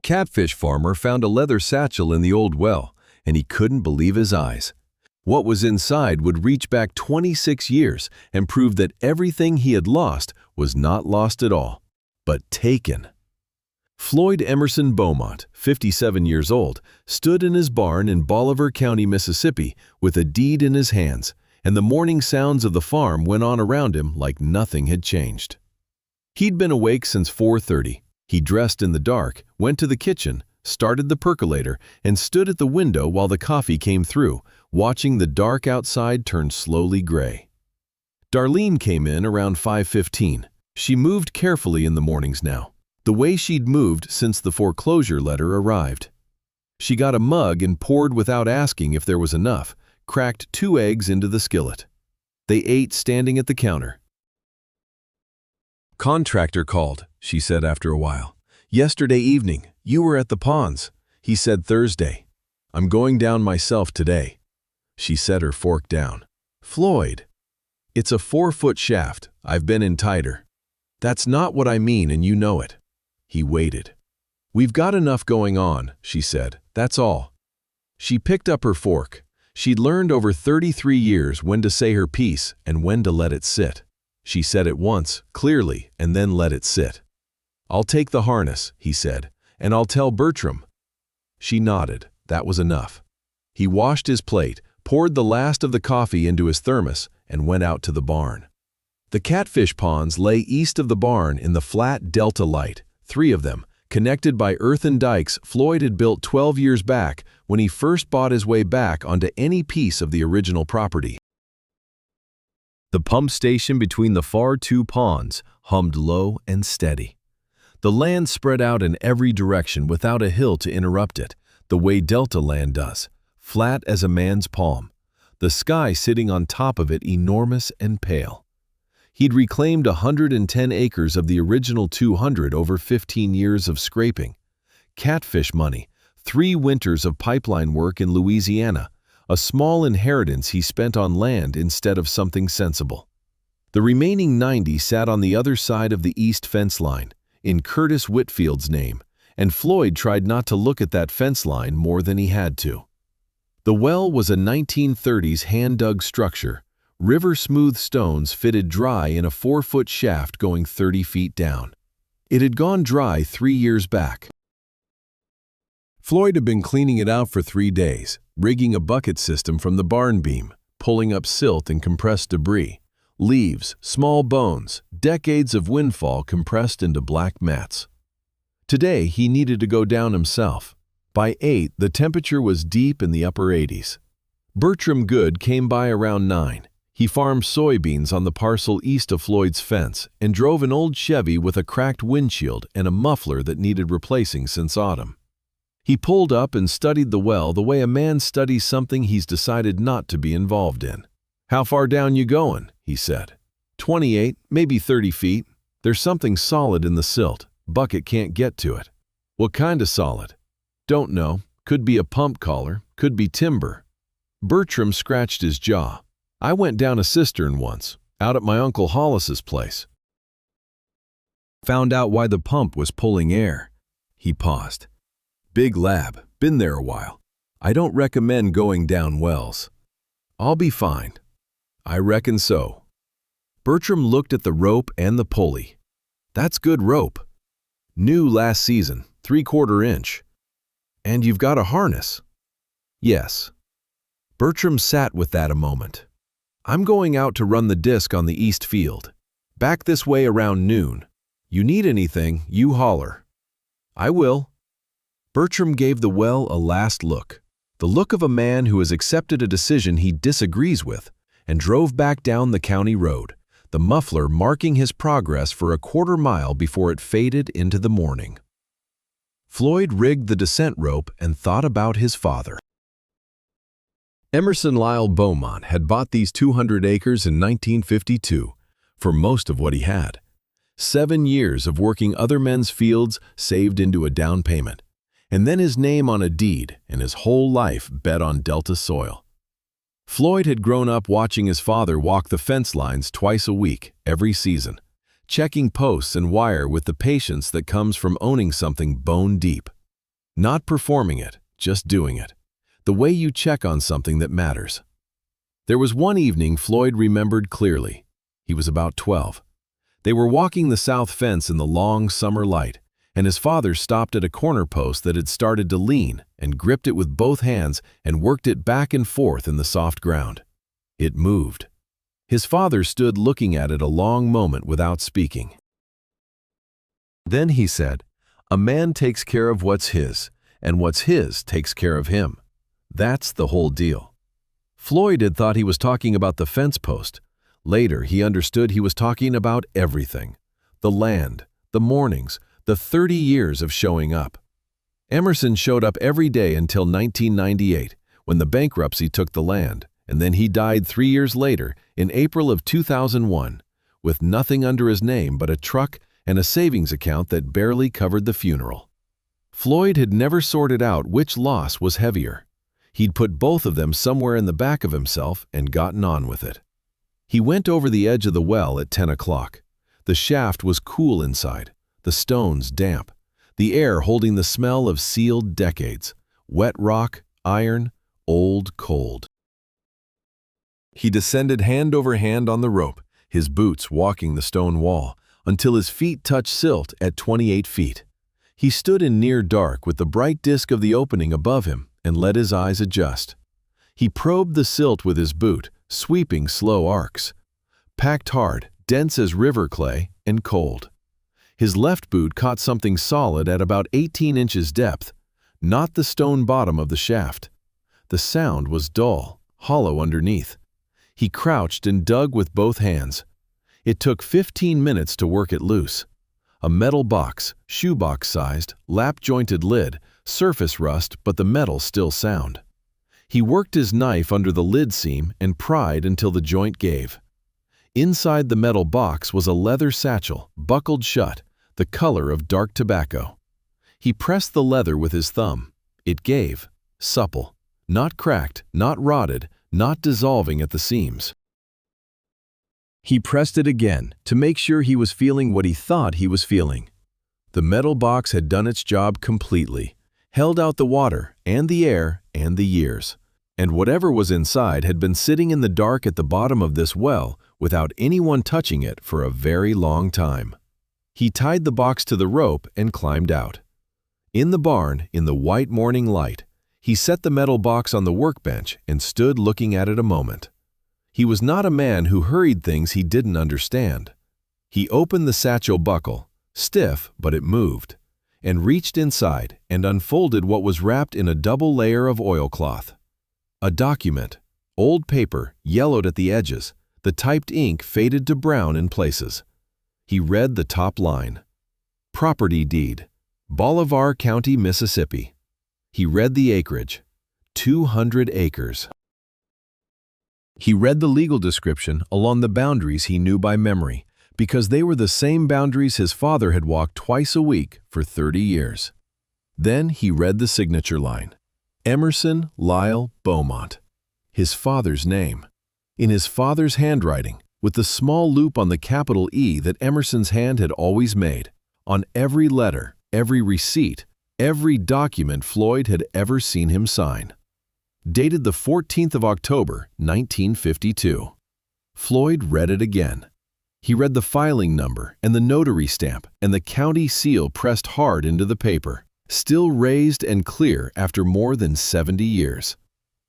catfish farmer found a leather satchel in the old well, and he couldn't believe his eyes. What was inside would reach back 26 years and prove that everything he had lost was not lost at all, but taken. Floyd Emerson Beaumont, 57 years old, stood in his barn in Bolivar County, Mississippi, with a deed in his hands, and the morning sounds of the farm went on around him like nothing had changed. He'd been awake since 4:30. He dressed in the dark, went to the kitchen, started the percolator, and stood at the window while the coffee came through, watching the dark outside turn slowly gray. Darlene came in around 5:15. She moved carefully in the mornings now, the way she'd moved since the foreclosure letter arrived. She got a mug and poured without asking if there was enough, cracked 2 eggs into the skillet. They ate standing at the counter. "Contractor called," she said after a while. "Yesterday evening, you were at the ponds. He said Thursday. I'm going down myself today." She set her fork down. "Floyd, it's a 4-foot shaft. I've been in tighter." "That's not what I mean, and you know it." He waited. "We've got enough going on," she said. "That's all." She picked up her fork. She'd learned over 33 years when to say her piece and when to let it sit. She said it once, clearly, and then let it sit. "I'll take the harness," he said, "and I'll tell Bertram." She nodded. That was enough. He washed his plate, poured the last of the coffee into his thermos, and went out to the barn. The catfish ponds lay east of the barn in the flat delta light, 3 of them, connected by earthen dikes Floyd had built 12 years back when he first bought his way back onto any piece of the original property. The pump station between the far 2 ponds hummed low and steady. The land spread out in every direction without a hill to interrupt it, the way delta land does, flat as a man's palm, the sky sitting on top of it enormous and pale. He'd reclaimed 110 acres of the original 200 over 15 years of scraping. Catfish money, 3 winters of pipeline work in Louisiana, a small inheritance he spent on land instead of something sensible. The remaining 90 sat on the other side of the east fence line, in Curtis Whitfield's name, and Floyd tried not to look at that fence line more than he had to. The well was a 1930s hand-dug structure, river-smooth stones fitted dry in a 4-foot shaft going 30 feet down. It had gone dry 3 years back. Floyd had been cleaning it out for 3 days, rigging a bucket system from the barn beam, pulling up silt and compressed debris, leaves, small bones, decades of windfall compressed into black mats. Today, he needed to go down himself. By 8, the temperature was deep in the upper 80s. Bertram Good came by around 9. He farmed soybeans on the parcel east of Floyd's fence and drove an old Chevy with a cracked windshield and a muffler that needed replacing since autumn. He pulled up and studied the well the way a man studies something he's decided not to be involved in. "How far down you going?" he said. 28, maybe 30 feet. There's something solid in the silt. Bucket can't get to it." "What kind of solid?" "Don't know. Could be a pump collar, could be timber." Bertram scratched his jaw. "I went down a cistern once, out at my Uncle Hollis's place. Found out why the pump was pulling air." He paused. "Big lab, been there a while. I don't recommend going down wells." "I'll be fine." "I reckon so." Bertram looked at the rope and the pulley. "That's good rope. New last season, 3/4 inch. And you've got a harness." "Yes." Bertram sat with that a moment. "I'm going out to run the disc on the east field. Back this way around noon. You need anything, you holler." "I will." Bertram gave the well a last look, the look of a man who has accepted a decision he disagrees with, and drove back down the county road, the muffler marking his progress for a 1/4 mile before it faded into the morning. Floyd rigged the descent rope and thought about his father. Emerson Lyle Beaumont had bought these 200 acres in 1952 for most of what he had. 7 years of working other men's fields saved into a down payment, and then his name on a deed and his whole life bet on Delta soil. Floyd had grown up watching his father walk the fence lines twice a week, every season, checking posts and wire with the patience that comes from owning something bone deep. Not performing it, just doing it. The way you check on something that matters. There was one evening Floyd remembered clearly. He was about 12. They were walking the south fence in the long summer light, and his father stopped at a corner post that had started to lean and gripped it with both hands and worked it back and forth in the soft ground. It moved. His father stood looking at it a long moment without speaking. Then he said, "A man takes care of what's his, and what's his takes care of him. That's the whole deal." Floyd had thought he was talking about the fence post. Later, he understood he was talking about everything. The land, the mornings, the 30 years of showing up. Emerson showed up every day until 1998, when the bankruptcy took the land, and then he died 3 years later, in April of 2001, with nothing under his name but a truck and a savings account that barely covered the funeral. Floyd had never sorted out which loss was heavier. He'd put both of them somewhere in the back of himself and gotten on with it. He went over the edge of the well at 10 o'clock. The shaft was cool inside, the stones damp, the air holding the smell of sealed decades, wet rock, iron, old cold. He descended hand over hand on the rope, his boots walking the stone wall, until his feet touched silt at 28 feet. He stood in near dark with the bright disk of the opening above him and let his eyes adjust. He probed the silt with his boot, sweeping slow arcs. Packed hard, dense as river clay, and cold. His left boot caught something solid at about 18 inches depth, not the stone bottom of the shaft. The sound was dull, hollow underneath. He crouched and dug with both hands. It took 15 minutes to work it loose. A metal box, shoebox-sized, lap-jointed lid, surface rust but the metal still sound. He worked his knife under the lid seam and pried until the joint gave. Inside the metal box was a leather satchel, buckled shut, the color of dark tobacco. He pressed the leather with his thumb. It gave, supple, not cracked, not rotted, not dissolving at the seams. He pressed it again to make sure he was feeling what he thought he was feeling. The metal box had done its job completely, held out the water and the air and the years. And whatever was inside had been sitting in the dark at the bottom of this well without anyone touching it for a very long time. He tied the box to the rope and climbed out. In the barn, in the white morning light, he set the metal box on the workbench and stood looking at it a moment. He was not a man who hurried things he didn't understand. He opened the satchel buckle, stiff but it moved, and reached inside and unfolded what was wrapped in a double layer of oilcloth. A document, old paper, yellowed at the edges, the typed ink faded to brown in places. He read the top line. Property deed, Bolivar County, Mississippi. He read the acreage, 200 acres. He read the legal description along the boundaries he knew by memory, because they were the same boundaries his father had walked twice a week for 30 years. Then he read the signature line. Emerson Lyle Beaumont. His father's name. In his father's handwriting, with the small loop on the capital E that Emerson's hand had always made, on every letter, every receipt, every document Floyd had ever seen him sign. Dated the 14th of October, 1952. Floyd read it again. He read the filing number and the notary stamp and the county seal pressed hard into the paper, still raised and clear after more than 70 years.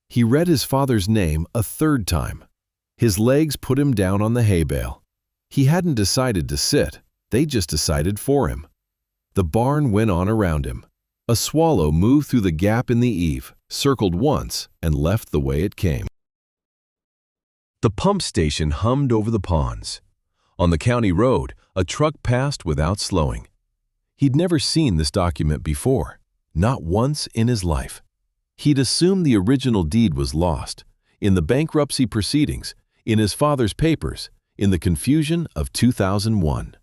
He read his father's name a third time. His legs put him down on the hay bale. He hadn't decided to sit, they just decided for him. The barn went on around him. A swallow moved through the gap in the eave, circled once, and left the way it came. The pump station hummed over the ponds. On the county road, a truck passed without slowing. He'd never seen this document before, not once in his life. He'd assumed the original deed was lost, in the bankruptcy proceedings, in his father's papers, in the confusion of 2001.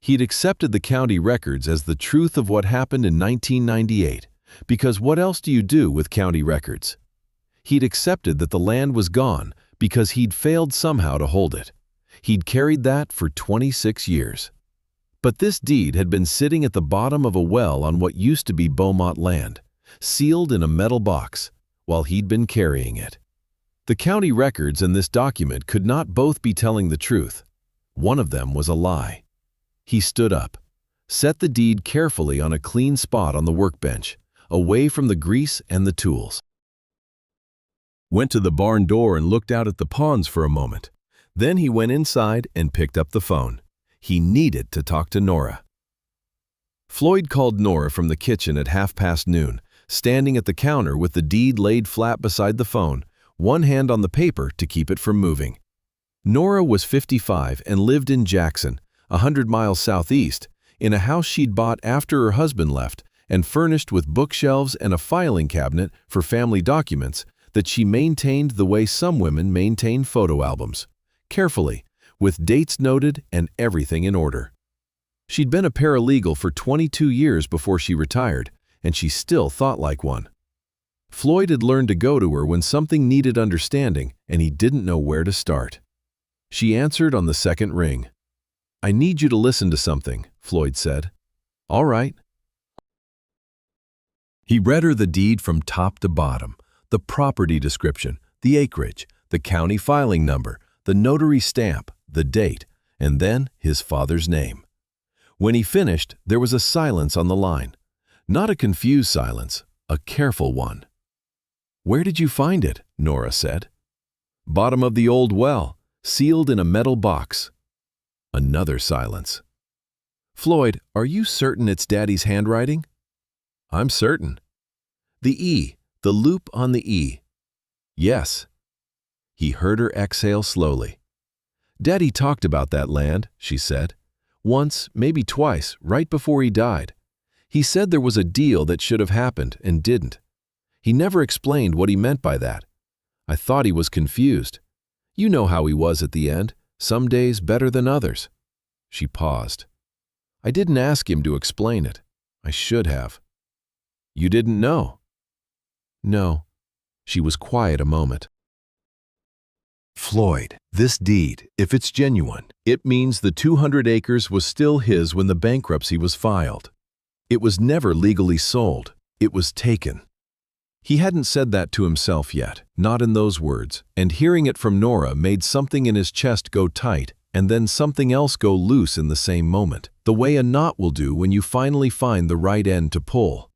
He'd accepted the county records as the truth of what happened in 1998, because what else do you do with county records? He'd accepted that the land was gone because he'd failed somehow to hold it. He'd carried that for 26 years. But this deed had been sitting at the bottom of a well on what used to be Beaumont land, sealed in a metal box, while he'd been carrying it. The county records and this document could not both be telling the truth. One of them was a lie. He stood up, set the deed carefully on a clean spot on the workbench, away from the grease and the tools. Went to the barn door and looked out at the ponds for a moment. Then he went inside and picked up the phone. He needed to talk to Nora. Floyd called Nora from the kitchen at noon, standing at the counter with the deed laid flat beside the phone, one hand on the paper to keep it from moving. Nora was 55 and lived in Jackson, 100 miles southeast, in a house she'd bought after her husband left and furnished with bookshelves and a filing cabinet for family documents that she maintained the way some women maintain photo albums, carefully, with dates noted and everything in order. She'd been a paralegal for 22 years before she retired, and she still thought like one. Floyd had learned to go to her when something needed understanding, and he didn't know where to start. She answered on the second ring. "I need you to listen to something," Floyd said. "All right." He read her the deed from top to bottom, the property description, the acreage, the county filing number, the notary stamp, the date, and then his father's name. When he finished, there was a silence on the line. Not a confused silence, a careful one. "Where did you find it?" Nora said. "Bottom of the old well, sealed in a metal box." Another silence. "Floyd, are you certain it's Daddy's handwriting?" "I'm certain." "The E, the loop on the E." "Yes." He heard her exhale slowly. "Daddy talked about that land," she said. "Once, maybe twice, right before he died. He said there was a deal that should have happened and didn't. He never explained what he meant by that. I thought he was confused. You know how he was at the end, some days better than others." She paused. "I didn't ask him to explain it. I should have." "You didn't know?" "No." She was quiet a moment. "Floyd, this deed, if it's genuine, it means the 200 acres was still his when the bankruptcy was filed. It was never legally sold. It was taken." He hadn't said that to himself yet, not in those words, and hearing it from Nora made something in his chest go tight and then something else go loose in the same moment, the way a knot will do when you finally find the right end to pull.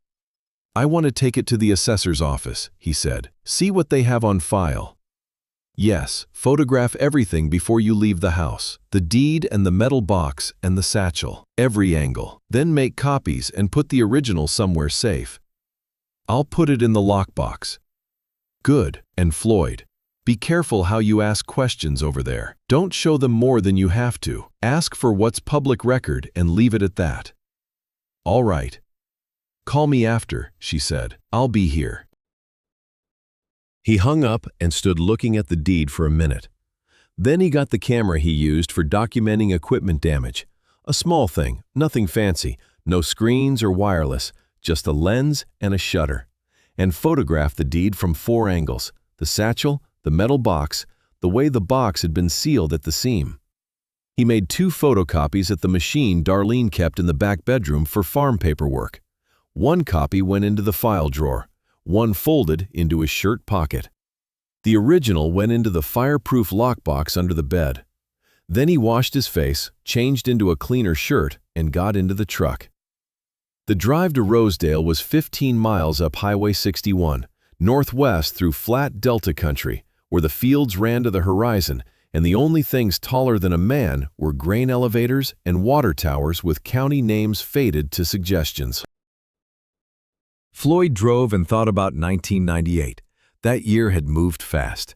"I want to take it to the assessor's office," he said. "See what they have on file." "Yes, photograph everything before you leave the house, the deed and the metal box and the satchel, every angle. Then make copies and put the original somewhere safe. I'll put it in the lockbox." "Good. And Floyd, be careful how you ask questions over there. Don't show them more than you have to. Ask for what's public record and leave it at that." "All right." "Call me after," she said. "I'll be here." He hung up and stood looking at the deed for a minute. Then he got the camera he used for documenting equipment damage. A small thing, nothing fancy, no screens or wireless, just a lens and a shutter, and photographed the deed from 4 angles, the satchel, the metal box, the way the box had been sealed at the seam. He made 2 photocopies at the machine Darlene kept in the back bedroom for farm paperwork. 1 copy went into the file drawer, 1 folded into his shirt pocket. The original went into the fireproof lockbox under the bed. Then he washed his face, changed into a cleaner shirt, and got into the truck. The drive to Rosedale was 15 miles up Highway 61, northwest through flat Delta country, where the fields ran to the horizon, and the only things taller than a man were grain elevators and water towers with county names faded to suggestions. Floyd drove and thought about 1998. That year had moved fast.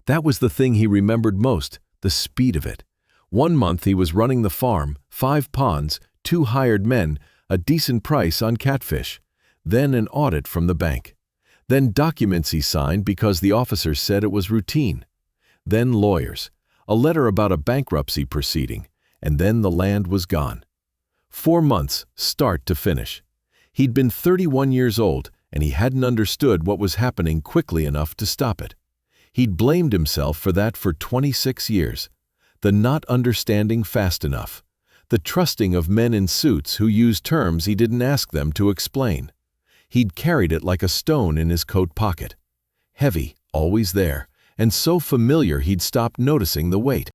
That was the thing he remembered most, the speed of it. 1 month he was running the farm, 5 ponds, 2 hired men, a decent price on catfish. Then an audit from the bank. Then documents he signed because the officers said it was routine. Then lawyers. A letter about a bankruptcy proceeding. And then the land was gone. 4 months, start to finish. He'd been 31 years old, and he hadn't understood what was happening quickly enough to stop it. He'd blamed himself for that for 26 years. The not understanding fast enough. the trusting of men in suits who used terms he didn't ask them to explain. He'd carried it like a stone in his coat pocket. Heavy, always there, and so familiar he'd stopped noticing the weight.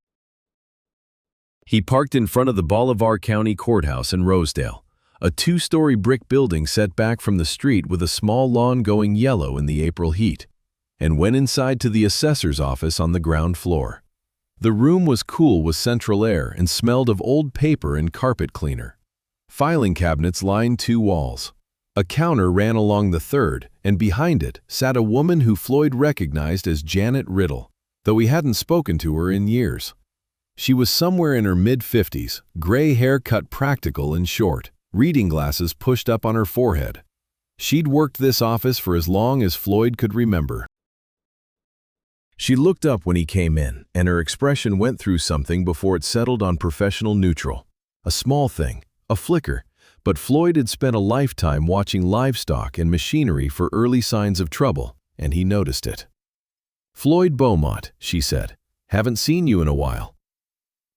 He parked in front of the Bolivar County Courthouse in Rosedale, a two-story brick building set back from the street with a small lawn going yellow in the April heat, and went inside to the assessor's office on the ground floor. The room was cool with central air and smelled of old paper and carpet cleaner. Filing cabinets lined two walls. A counter ran along the third, and behind it sat a woman who Floyd recognized as Janet Riddle, though he hadn't spoken to her in years. She was somewhere in her mid-50s, gray hair cut practical and short, reading glasses pushed up on her forehead. She'd worked this office for as long as Floyd could remember. She looked up when he came in, and her expression went through something before it settled on professional neutral. A small thing, a flicker, but Floyd had spent a lifetime watching livestock and machinery for early signs of trouble, and he noticed it. "Floyd Beaumont," she said. "Haven't seen you in a while."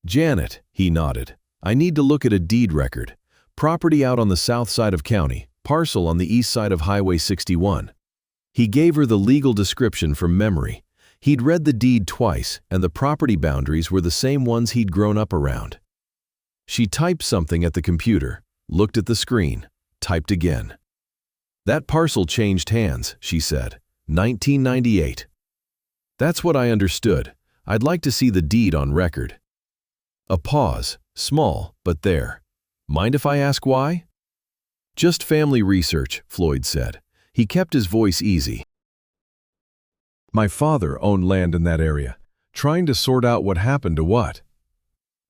"Janet," he nodded. "I need to look at a deed record. Property out on the south side of county, parcel on the east side of Highway 61. He gave her the legal description from memory. He'd read the deed twice, and the property boundaries were the same ones he'd grown up around. She typed something at the computer, looked at the screen, typed again. "That parcel changed hands," she said. 1998. "That's what I understood. I'd like to see the deed on record." A pause, small, but there. "Mind if I ask why?" "Just family research," Floyd said. He kept his voice easy. "My father owned land in that area, trying to sort out what happened to what."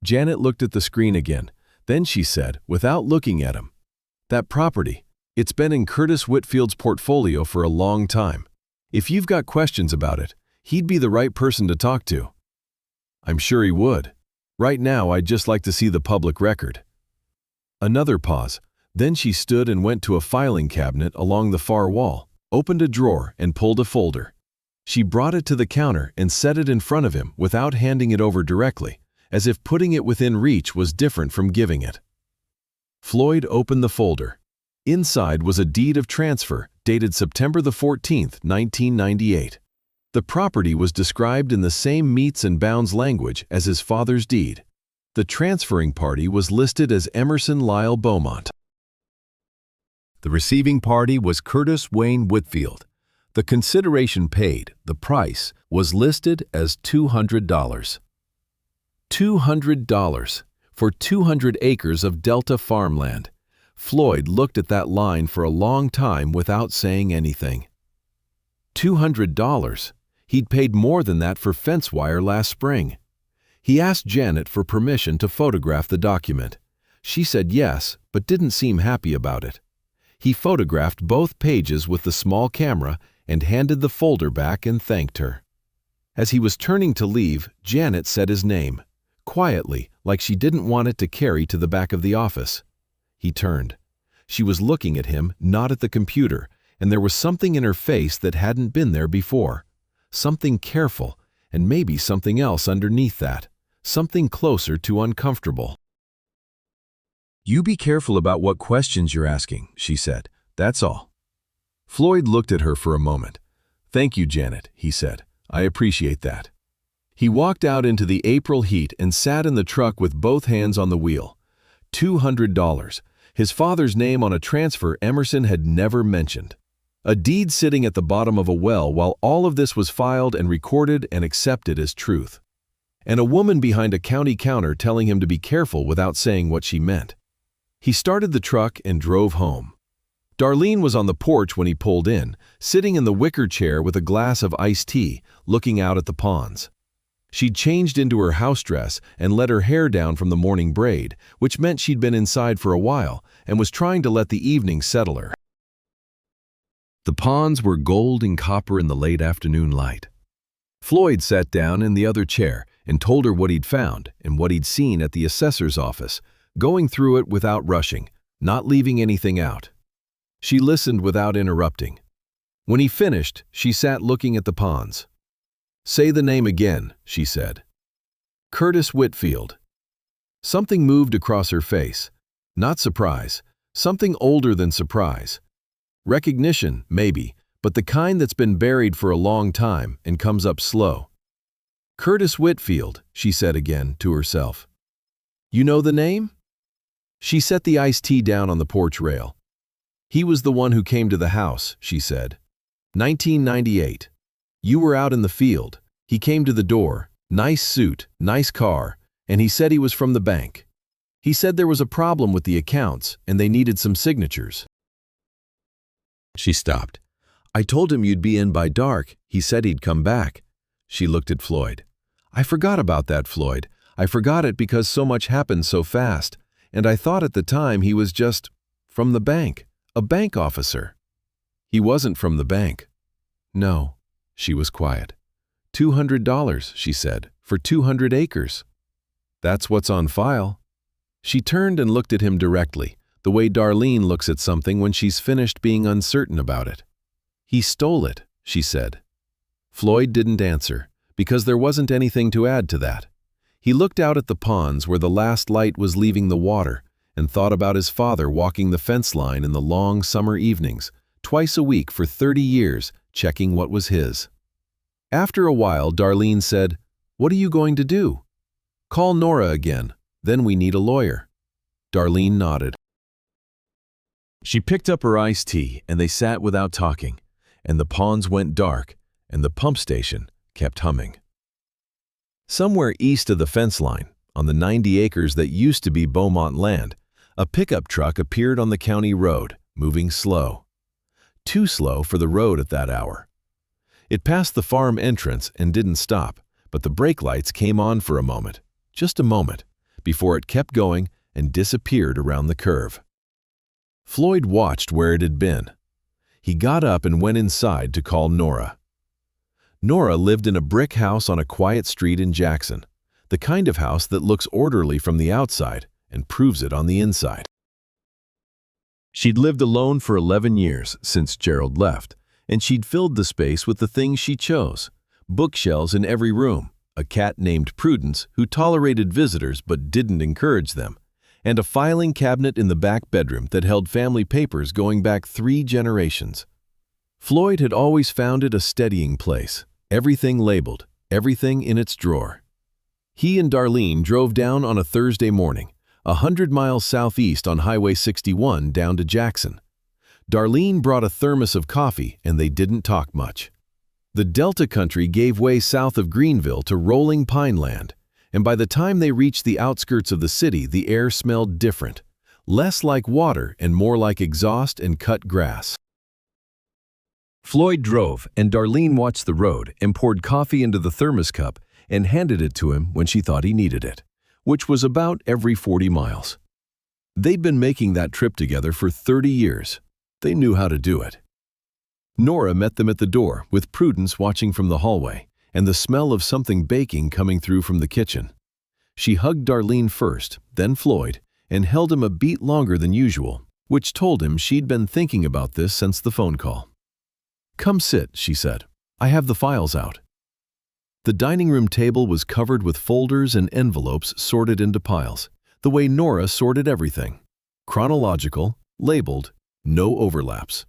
Janet looked at the screen again. Then she said, without looking at him, "That property, it's been in Curtis Whitfield's portfolio for a long time. If you've got questions about it, he'd be the right person to talk to." "I'm sure he would. Right now, I'd just like to see the public record." Another pause. Then she stood and went to a filing cabinet along the far wall, opened a drawer, and pulled a folder. She brought it to the counter and set it in front of him without handing it over directly, as if putting it within reach was different from giving it. Floyd opened the folder. Inside was a deed of transfer dated September the 14th, 1998. The property was described in the same meets and bounds language as his father's deed. The transferring party was listed as Emerson Lyle Beaumont. The receiving party was Curtis Wayne Whitfield. The consideration paid, the price, was listed as $200. $200 for 200 acres of Delta farmland. Floyd looked at that line for a long time without saying anything. $200. He'd paid more than that for fence wire last spring. He asked Janet for permission to photograph the document. She said yes, but didn't seem happy about it. He photographed both pages with the small camera and handed the folder back and thanked her. As he was turning to leave, Janet said his name, quietly, like she didn't want it to carry to the back of the office. He turned. She was looking at him, not at the computer, and there was something in her face that hadn't been there before. Something careful, and maybe something else underneath that. Something closer to uncomfortable. "You be careful about what questions you're asking," she said. "That's all." Floyd looked at her for a moment. "Thank you, Janet," he said. "I appreciate that." He walked out into the April heat and sat in the truck with both hands on the wheel. $200. His father's name on a transfer Emerson had never mentioned. A deed sitting at the bottom of a well while all of this was filed and recorded and accepted as truth. And a woman behind a county counter telling him to be careful without saying what she meant. He started the truck and drove home. Darlene was on the porch when he pulled in, sitting in the wicker chair with a glass of iced tea, looking out at the ponds. She'd changed into her house dress and let her hair down from the morning braid, which meant she'd been inside for a while and was trying to let the evening settle her. The ponds were gold and copper in the late afternoon light. Floyd sat down in the other chair and told her what he'd found and what he'd seen at the assessor's office, going through it without rushing, not leaving anything out. She listened without interrupting. When he finished, she sat looking at the ponds. "Say the name again," she said. "Curtis Whitfield." Something moved across her face. Not surprise. Something older than surprise. Recognition, maybe, but the kind that's been buried for a long time and comes up slow. Curtis Whitfield, she said again to herself. You know the name? She set the iced tea down on the porch rail. He was the one who came to the house, she said. 1998. You were out in the field. He came to the door. Nice suit, nice car, and he said he was from the bank. He said there was a problem with the accounts and they needed some signatures. She stopped. I told him you'd be in by dark. He said he'd come back. She looked at Floyd. I forgot about that, Floyd. I forgot it because so much happened so fast, and I thought at the time he was just from the bank, a bank officer. He wasn't from the bank. No, she was quiet. $200, she said, for 200 acres. That's what's on file. She turned and looked at him directly, the way Darlene looks at something when she's finished being uncertain about it. He stole it, she said. Floyd didn't answer, because there wasn't anything to add to that. He looked out at the ponds where the last light was leaving the water and thought about his father walking the fence line in the long summer evenings, twice a week for 30 years, checking what was his. After a while, Darlene said, What are you going to do? Call Nora again. Then we need a lawyer. Darlene nodded. She picked up her iced tea and they sat without talking, and the ponds went dark and the pump station kept humming. Somewhere east of the fence line, on the 90 acres that used to be Beaumont land, a pickup truck appeared on the county road, moving slow. Too slow for the road at that hour. It passed the farm entrance and didn't stop, but the brake lights came on for a moment, just a moment, before it kept going and disappeared around the curve. Floyd watched where it had been. He got up and went inside to call Nora. Nora lived in a brick house on a quiet street in Jackson, the kind of house that looks orderly from the outside and proves it on the inside. She'd lived alone for 11 years since Gerald left, and she'd filled the space with the things she chose. Bookshelves in every room, a cat named Prudence who tolerated visitors but didn't encourage them, and a filing cabinet in the back bedroom that held family papers going back 3 generations. Floyd had always found it a steadying place, everything labeled, everything in its drawer. He and Darlene drove down on a Thursday morning, 100 miles southeast on Highway 61 down to Jackson. Darlene brought a thermos of coffee and they didn't talk much. The Delta country gave way south of Greenville to rolling pine land, and by the time they reached the outskirts of the city, the air smelled different, less like water and more like exhaust and cut grass. Floyd drove, and Darlene watched the road and poured coffee into the thermos cup and handed it to him when she thought he needed it, which was about every 40 miles. They'd been making that trip together for 30 years. They knew how to do it. Nora met them at the door, with Prudence watching from the hallway, and the smell of something baking coming through from the kitchen. She hugged Darlene first, then Floyd, and held him a beat longer than usual, which told him she'd been thinking about this since the phone call. Come sit, she said. I have the files out. The dining room table was covered with folders and envelopes sorted into piles, the way Nora sorted everything. Chronological, labeled, no overlaps.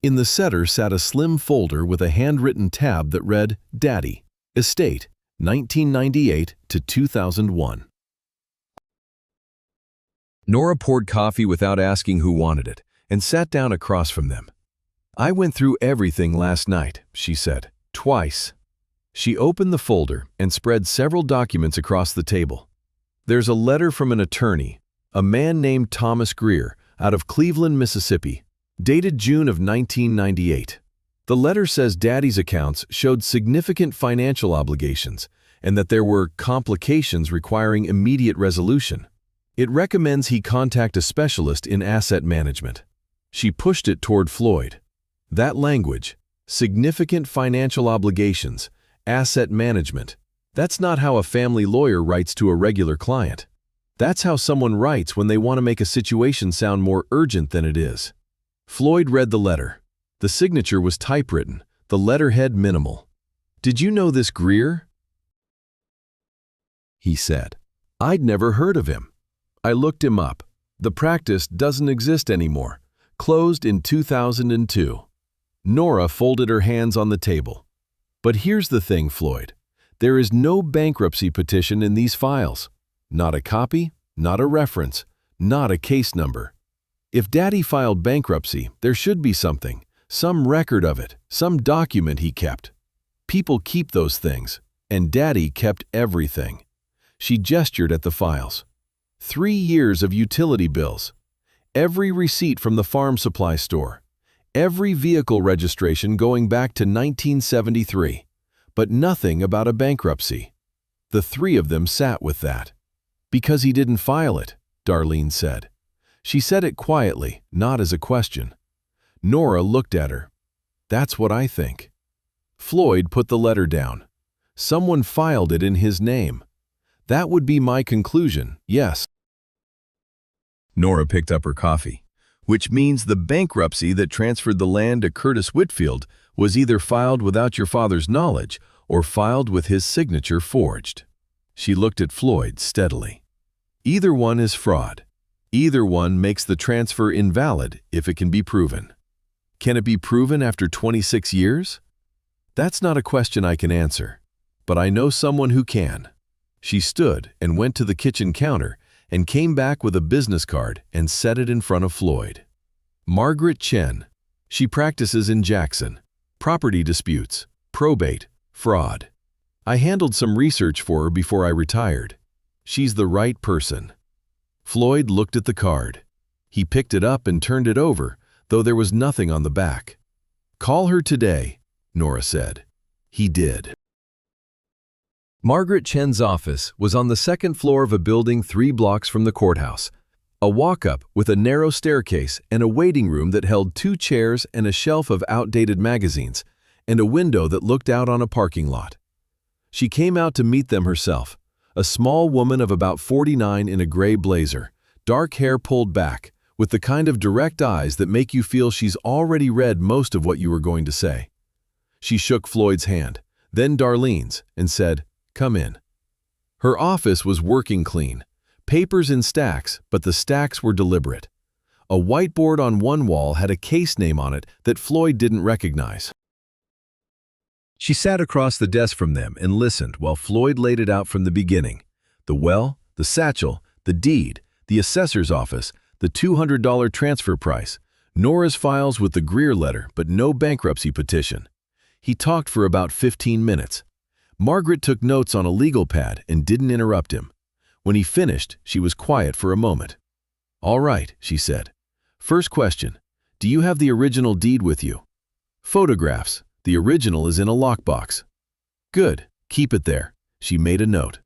In the center sat a slim folder with a handwritten tab that read, Daddy, Estate, 1998 to 2001. Nora poured coffee without asking who wanted it and sat down across from them. I went through everything last night, she said, twice. She opened the folder and spread several documents across the table. There's a letter from an attorney, a man named Thomas Greer, out of Cleveland, Mississippi, dated June of 1998. The letter says Daddy's accounts showed significant financial obligations and that there were complications requiring immediate resolution. It recommends he contact a specialist in asset management. She pushed it toward Floyd. That language, significant financial obligations, asset management, that's not how a family lawyer writes to a regular client. That's how someone writes when they want to make a situation sound more urgent than it is. Floyd read the letter. The signature was typewritten, the letterhead minimal. Did you know this Greer? He said. I'd never heard of him. I looked him up. The practice doesn't exist anymore. Closed in 2002. Nora folded her hands on the table. But here's the thing, Floyd. There is no bankruptcy petition in these files. Not a copy, not a reference, not a case number. If Daddy filed bankruptcy, there should be something, some record of it, some document he kept. People keep those things, and Daddy kept everything. She gestured at the files. 3 years of utility bills. Every receipt from the farm supply store. Every vehicle registration going back to 1973. But nothing about a bankruptcy. The 3 of them sat with that. Because he didn't file it, Darlene said. She said it quietly, not as a question. Nora looked at her. That's what I think. Floyd put the letter down. Someone filed it in his name. That would be my conclusion, yes. Nora picked up her coffee, which means the bankruptcy that transferred the land to Curtis Whitfield was either filed without your father's knowledge or filed with his signature forged. She looked at Floyd steadily. Either one is fraud. Either one makes the transfer invalid if it can be proven. Can it be proven after 26 years? That's not a question I can answer, but I know someone who can. She stood and went to the kitchen counter and came back with a business card and set it in front of Floyd. Margaret Chen. She practices in Jackson. Property disputes, probate, fraud. I handled some research for her before I retired. She's the right person. Floyd looked at the card. He picked it up and turned it over, though there was nothing on the back. Call her today, Nora said. He did. Margaret Chen's office was on the second floor of a building 3 blocks from the courthouse. A walk-up with a narrow staircase and a waiting room that held 2 chairs and a shelf of outdated magazines, and a window that looked out on a parking lot. She came out to meet them herself, a small woman of about 49 in a gray blazer, dark hair pulled back, with the kind of direct eyes that make you feel she's already read most of what you were going to say. She shook Floyd's hand, then Darlene's, and said, "Come in." Her office was working clean, papers in stacks, but the stacks were deliberate. A whiteboard on one wall had a case name on it that Floyd didn't recognize. She sat across the desk from them and listened while Floyd laid it out from the beginning. The well, the satchel, the deed, the assessor's office, the $200 transfer price, Nora's files with the Greer letter but no bankruptcy petition. He talked for about 15 minutes. Margaret took notes on a legal pad and didn't interrupt him. When he finished, she was quiet for a moment. "All right," she said. "First question, do you have the original deed with you?" "Photographs. The original is in a lockbox." "Good, keep it there." She made a note.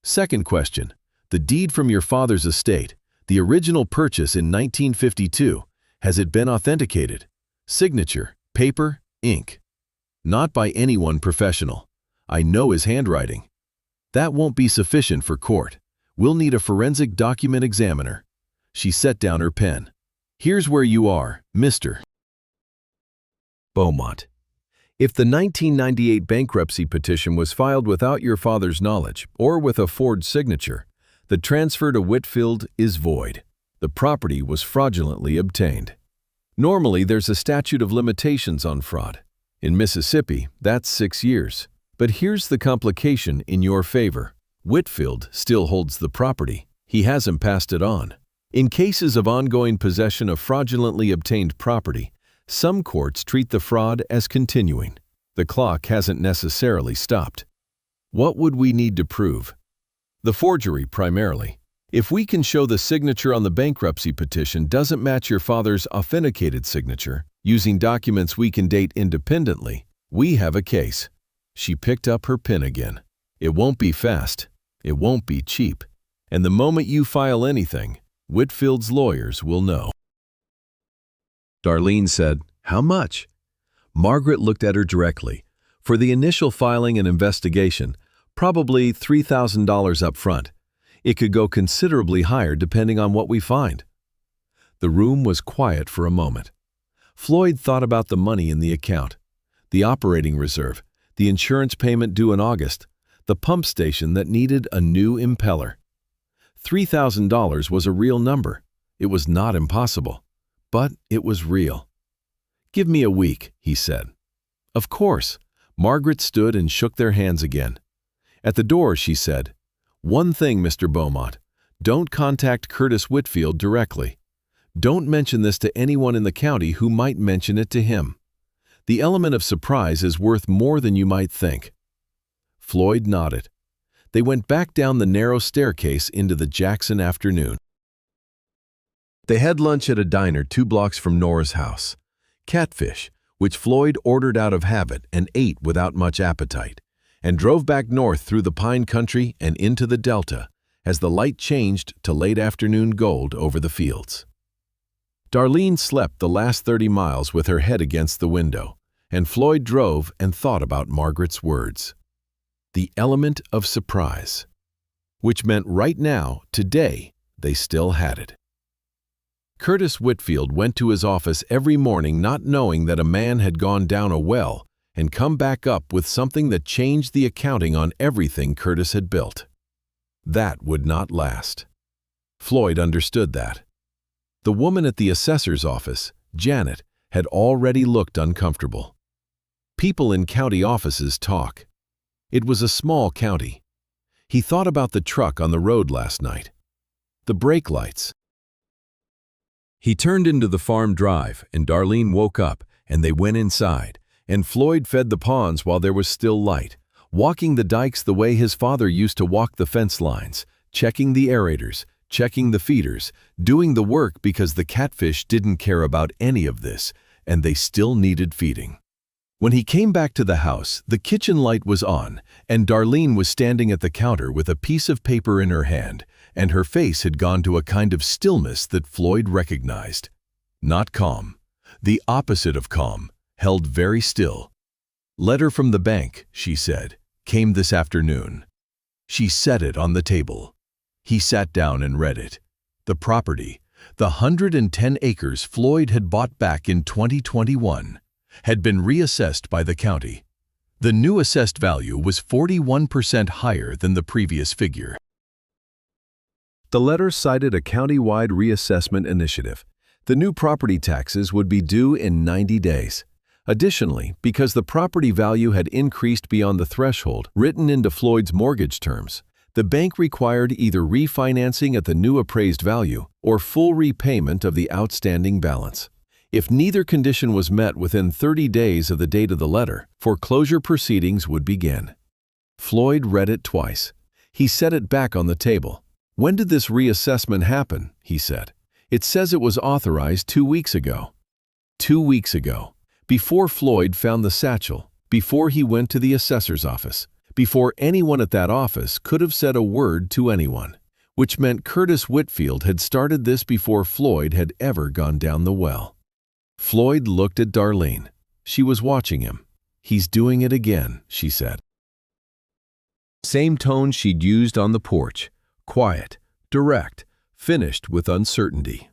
"Second question, the deed from your father's estate, the original purchase in 1952, has it been authenticated? Signature, paper, ink." "Not by anyone professional. I know his handwriting." "That won't be sufficient for court. We'll need a forensic document examiner." She set down her pen. "Here's where you are, Mr. Beaumont. If the 1998 bankruptcy petition was filed without your father's knowledge or with a forged signature, the transfer to Whitfield is void. The property was fraudulently obtained. Normally, there's a statute of limitations on fraud. In Mississippi, that's 6 years. But here's the complication in your favor. Whitfield still holds the property. He hasn't passed it on. In cases of ongoing possession of fraudulently obtained property, some courts treat the fraud as continuing. The clock hasn't necessarily stopped. What would we need to prove? The forgery, primarily. If we can show the signature on the bankruptcy petition doesn't match your father's authenticated signature, using documents we can date independently, we have a case. She picked up her pen again. It won't be fast. It won't be cheap. And the moment you file anything, Whitfield's lawyers will know. Darlene said, "How much?" Margaret looked at her directly. For the initial filing and investigation, probably $3,000 up front. It could go considerably higher depending on what we find. The room was quiet for a moment. Floyd thought about the money in the account, the operating reserve, the insurance payment due in August, the pump station that needed a new impeller. $3,000 was a real number. It was not impossible, but it was real. "Give me a week," he said. "Of course." Margaret stood and shook their hands again. At the door, she said, "One thing, Mr. Beaumont. Don't contact Curtis Whitfield directly. Don't mention this to anyone in the county who might mention it to him. The element of surprise is worth more than you might think." Floyd nodded. They went back down the narrow staircase into the Jackson afternoon. They had lunch at a diner 2 blocks from Nora's house. Catfish, which Floyd ordered out of habit and ate without much appetite, and drove back north through the pine country and into the delta as the light changed to late afternoon gold over the fields. Darlene slept the last 30 miles with her head against the window, and Floyd drove and thought about Margaret's words. The element of surprise, which meant right now, today, they still had it. Curtis Whitfield went to his office every morning not knowing that a man had gone down a well and come back up with something that changed the accounting on everything Curtis had built. That would not last. Floyd understood that. The woman at the assessor's office, Janet, had already looked uncomfortable. People in county offices talk. It was a small county. He thought about the truck on the road last night. The brake lights. He turned into the farm drive, and Darlene woke up, and they went inside, and Floyd fed the ponds while there was still light, walking the dikes the way his father used to walk the fence lines, checking the aerators, checking the feeders, doing the work because the catfish didn't care about any of this, and they still needed feeding. When he came back to the house, the kitchen light was on, and Darlene was standing at the counter with a piece of paper in her hand, and her face had gone to a kind of stillness that Floyd recognized. Not calm. The opposite of calm, held very still. "Letter from the bank," she said, "came this afternoon." She set it on the table. He sat down and read it. The property, the 110 acres Floyd had bought back in 2021, had been reassessed by the county. The new assessed value was 41% higher than the previous figure. The letter cited a county-wide reassessment initiative. The new property taxes would be due in 90 days. Additionally, because the property value had increased beyond the threshold written into Floyd's mortgage terms, the bank required either refinancing at the new appraised value or full repayment of the outstanding balance. If neither condition was met within 30 days of the date of the letter, foreclosure proceedings would begin. Floyd read it twice. He set it back on the table. "When did this reassessment happen?" he said. "It says it was authorized 2 weeks ago." 2 weeks ago, before Floyd found the satchel, before he went to the assessor's office, before anyone at that office could have said a word to anyone, which meant Curtis Whitfield had started this before Floyd had ever gone down the well. Floyd looked at Darlene. She was watching him. "He's doing it again," she said. Same tone she'd used on the porch. Quiet, direct, finished with uncertainty.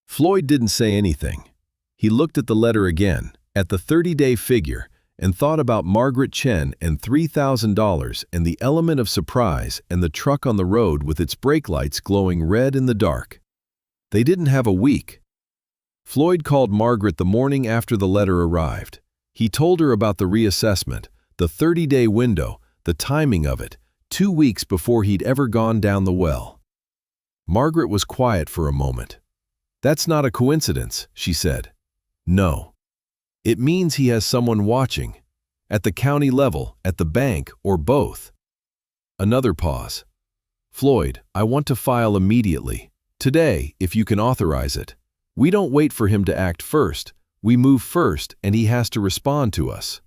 Floyd didn't say anything. He looked at the letter again, at the 30-day figure, and thought about Margaret Chen and $3,000 and the element of surprise and the truck on the road with its brake lights glowing red in the dark. They didn't have a week. Floyd called Margaret the morning after the letter arrived. He told her about the reassessment, the 30-day window, the timing of it, 2 weeks before he'd ever gone down the well. Margaret was quiet for a moment. "That's not a coincidence," she said. "No. It means he has someone watching. At the county level, at the bank, or both." Another pause. "Floyd, I want to file immediately. Today, if you can authorize it. We don't wait for him to act first. We move first, and he has to respond to us."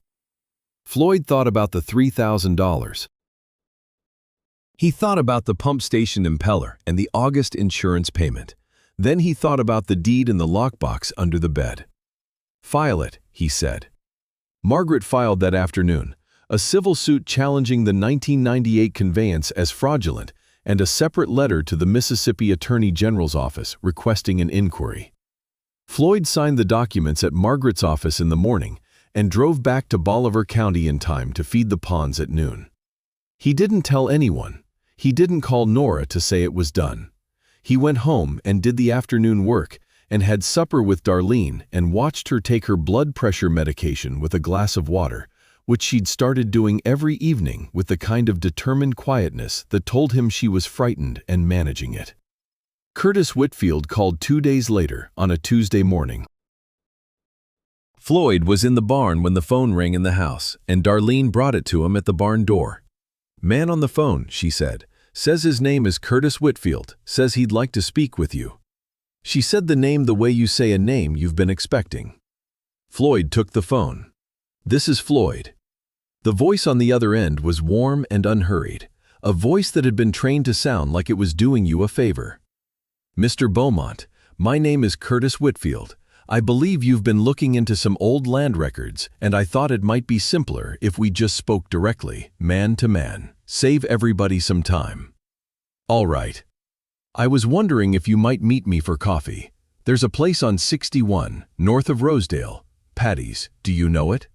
Floyd thought about the $3,000. He thought about the pump station impeller and the August insurance payment. Then he thought about the deed in the lockbox under the bed. "File it," he said. Margaret filed that afternoon, a civil suit challenging the 1998 conveyance as fraudulent and a separate letter to the Mississippi Attorney General's office requesting an inquiry. Floyd signed the documents at Margaret's office in the morning and drove back to Bolivar County in time to feed the ponds at noon. He didn't tell anyone. He didn't call Nora to say it was done. He went home and did the afternoon work and had supper with Darlene and watched her take her blood pressure medication with a glass of water, which she'd started doing every evening with the kind of determined quietness that told him she was frightened and managing it. Curtis Whitfield called 2 days later on a Tuesday morning. Floyd was in the barn when the phone rang in the house, and Darlene brought it to him at the barn door. "Man on the phone," she said, "says his name is Curtis Whitfield, says he'd like to speak with you." She said the name the way you say a name you've been expecting. Floyd took the phone. "This is Floyd." The voice on the other end was warm and unhurried, a voice that had been trained to sound like it was doing you a favor. "Mr. Beaumont, my name is Curtis Whitfield. I believe you've been looking into some old land records, and I thought it might be simpler if we just spoke directly, man to man. Save everybody some time." "All right. I was wondering if you might meet me for coffee. There's a place on 61, north of Rosedale. Patty's, do you know it?"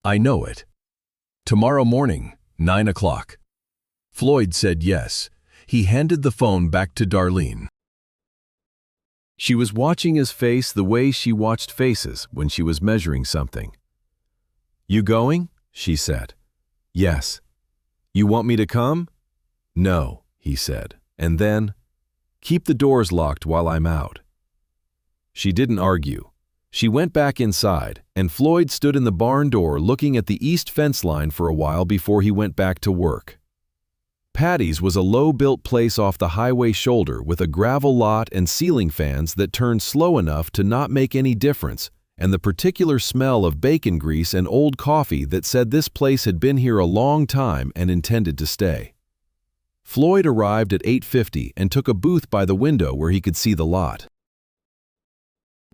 "I know it." "Tomorrow morning, 9 o'clock. Floyd said yes. He handed the phone back to Darlene. She was watching his face the way she watched faces when she was measuring something. "You going?" she said. "Yes." "You want me to come?" "No," he said, and then, "Keep the doors locked while I'm out." She didn't argue. She went back inside, and Floyd stood in the barn door looking at the east fence line for a while before he went back to work. Patty's was a low-built place off the highway shoulder with a gravel lot and ceiling fans that turned slow enough to not make any difference, and the particular smell of bacon grease and old coffee that said this place had been here a long time and intended to stay. Floyd arrived at 8:50 and took a booth by the window where he could see the lot.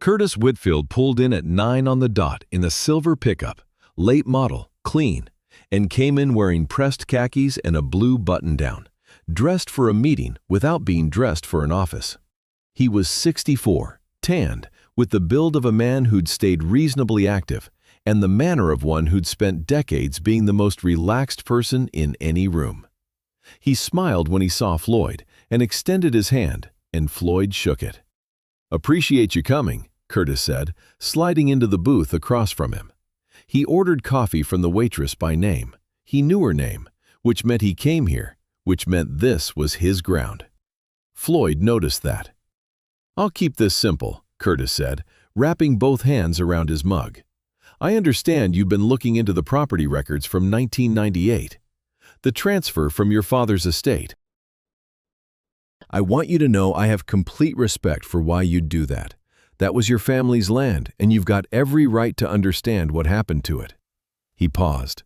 Curtis Whitfield pulled in at 9 on the dot in a silver pickup, late model, clean, and came in wearing pressed khakis and a blue button-down, dressed for a meeting without being dressed for an office. He was 64, tanned, with the build of a man who'd stayed reasonably active, and the manner of one who'd spent decades being the most relaxed person in any room. He smiled when he saw Floyd and extended his hand, and Floyd shook it. "Appreciate you coming," Curtis said, sliding into the booth across from him. He ordered coffee from the waitress by name. He knew her name, which meant he came here, which meant this was his ground. Floyd noticed that. "I'll keep this simple," Curtis said, wrapping both hands around his mug. "I understand you've been looking into the property records from 1998. The transfer from your father's estate. I want you to know I have complete respect for why you'd do that. That was your family's land, and you've got every right to understand what happened to it." He paused.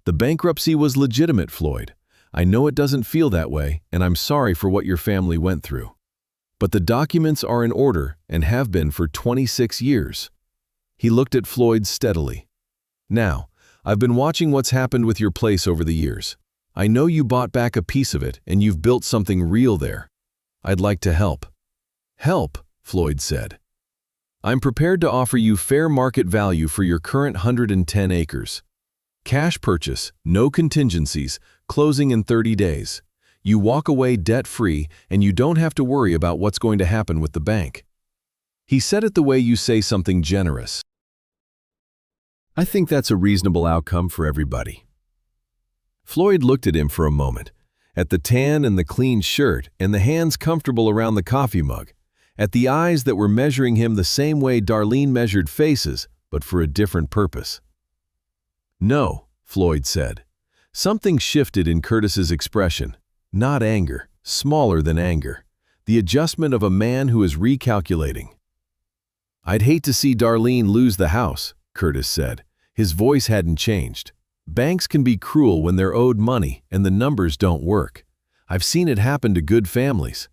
"The bankruptcy was legitimate, Floyd. I know it doesn't feel that way, and I'm sorry for what your family went through. But the documents are in order and have been for 26 years. He looked at Floyd steadily. "Now, I've been watching what's happened with your place over the years. I know you bought back a piece of it, and you've built something real there. I'd like to help." "Help," Floyd said. "I'm prepared to offer you fair market value for your current 110 acres. Cash purchase, no contingencies, closing in 30 days. You walk away debt-free, and you don't have to worry about what's going to happen with the bank." He said it the way you say something generous. "I think that's a reasonable outcome for everybody." Floyd looked at him for a moment, at the tan and the clean shirt and the hands comfortable around the coffee mug, at the eyes that were measuring him the same way Darlene measured faces, but for a different purpose. "No," Floyd said. Something shifted in Curtis's expression. Not anger, smaller than anger. The adjustment of a man who is recalculating. "I'd hate to see Darlene lose the house," Curtis said. His voice hadn't changed. "Banks can be cruel when they're owed money and the numbers don't work. I've seen it happen to good families."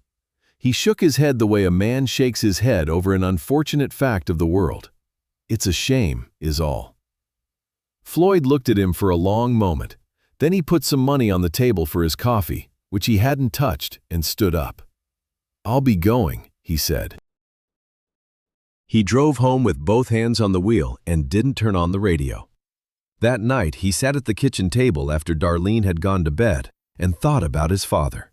He shook his head the way a man shakes his head over an unfortunate fact of the world. "It's a shame, is all." Floyd looked at him for a long moment. Then he put some money on the table for his coffee, which he hadn't touched, and stood up. "I'll be going," he said. He drove home with both hands on the wheel and didn't turn on the radio. That night, he sat at the kitchen table after Darlene had gone to bed and thought about his father.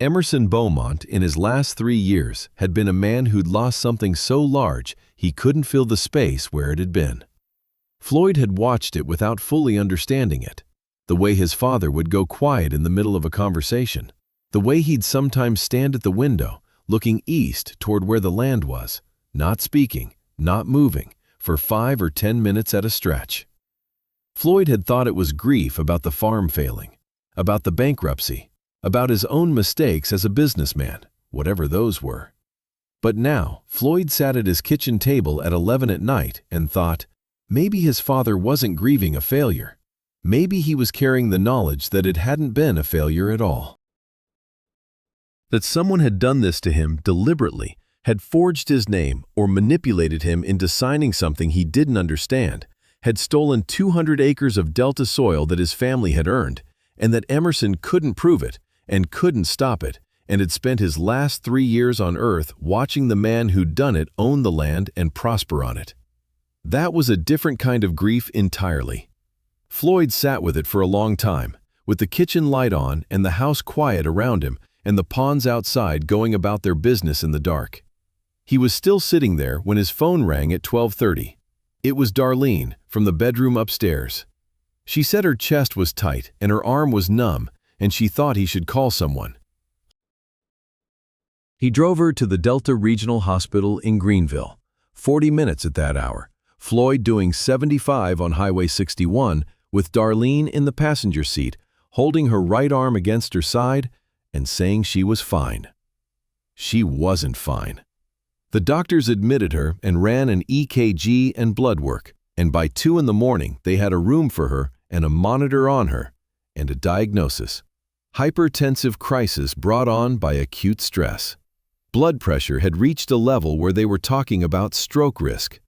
Emerson Beaumont, in his last 3 years, had been a man who'd lost something so large he couldn't fill the space where it had been. Floyd had watched it without fully understanding it. The way his father would go quiet in the middle of a conversation. The way he'd sometimes stand at the window, looking east toward where the land was, not speaking, not moving, for 5 or 10 minutes at a stretch. Floyd had thought it was grief about the farm failing, about the bankruptcy, about his own mistakes as a businessman, whatever those were. But now, Floyd sat at his kitchen table at 11 at night and thought, maybe his father wasn't grieving a failure. Maybe he was carrying the knowledge that it hadn't been a failure at all. That someone had done this to him deliberately, had forged his name or manipulated him into signing something he didn't understand, had stolen 200 acres of Delta soil that his family had earned, and that Emerson couldn't prove it and couldn't stop it, and had spent his last 3 years on Earth watching the man who'd done it own the land and prosper on it. That was a different kind of grief entirely. Floyd sat with it for a long time, with the kitchen light on and the house quiet around him and the pawns outside going about their business in the dark. He was still sitting there when his phone rang at 12:30. It was Darlene, from the bedroom upstairs. She said her chest was tight and her arm was numb, and she thought he should call someone. He drove her to the Delta Regional Hospital in Greenville. 40 minutes at that hour. Floyd doing 75 on Highway 61, with Darlene in the passenger seat, holding her right arm against her side and saying she was fine. She wasn't fine. The doctors admitted her and ran an EKG and blood work, and by 2 in the morning they had a room for her and a monitor on her, and a diagnosis: hypertensive crisis brought on by acute stress. Blood pressure had reached a level where they were talking about stroke risk.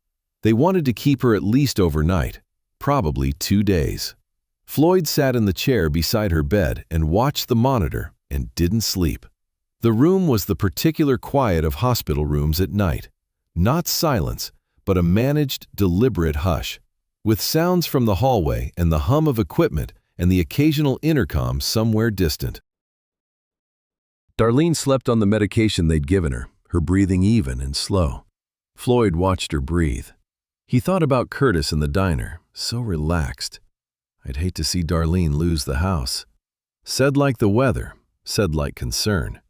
They wanted to keep her at least overnight, probably 2 days. Floyd sat in the chair beside her bed and watched the monitor and didn't sleep. The room was the particular quiet of hospital rooms at night. Not silence, but a managed, deliberate hush, with sounds from the hallway and the hum of equipment and the occasional intercom somewhere distant. Darlene slept on the medication they'd given her, her breathing even and slow. Floyd watched her breathe. He thought about Curtis in the diner, so relaxed. I'd hate to see Darlene lose the house. Said like the weather, said like concern.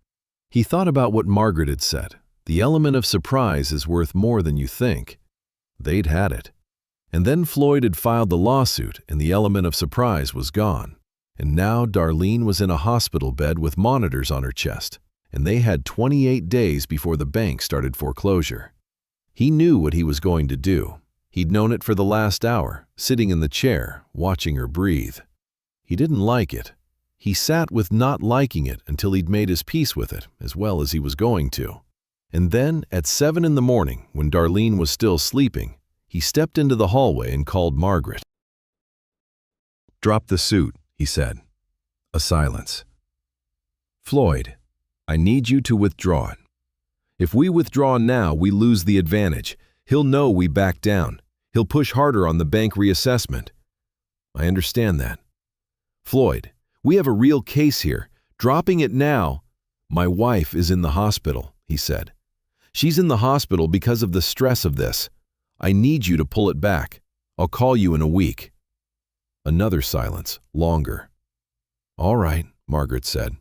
He thought about what Margaret had said. The element of surprise is worth more than you think. They'd had it. And then Floyd had filed the lawsuit and the element of surprise was gone. And now Darlene was in a hospital bed with monitors on her chest, and they had 28 days before the bank started foreclosure. He knew what he was going to do. He'd known it for the last hour, sitting in the chair, watching her breathe. He didn't like it. He sat with not liking it until he'd made his peace with it, as well as he was going to. And then, at 7 in the morning, when Darlene was still sleeping, he stepped into the hallway and called Margaret. "Drop the suit," he said. A silence. "Floyd, I need you to withdraw it. If we withdraw now, we lose the advantage. He'll know we back down. He'll push harder on the bank reassessment." "I understand that." "Floyd, we have a real case here. Dropping it now—" "My wife is in the hospital," he said. "She's in the hospital because of the stress of this. I need you to pull it back. I'll call you in a week." Another silence, longer. "All right," Margaret said.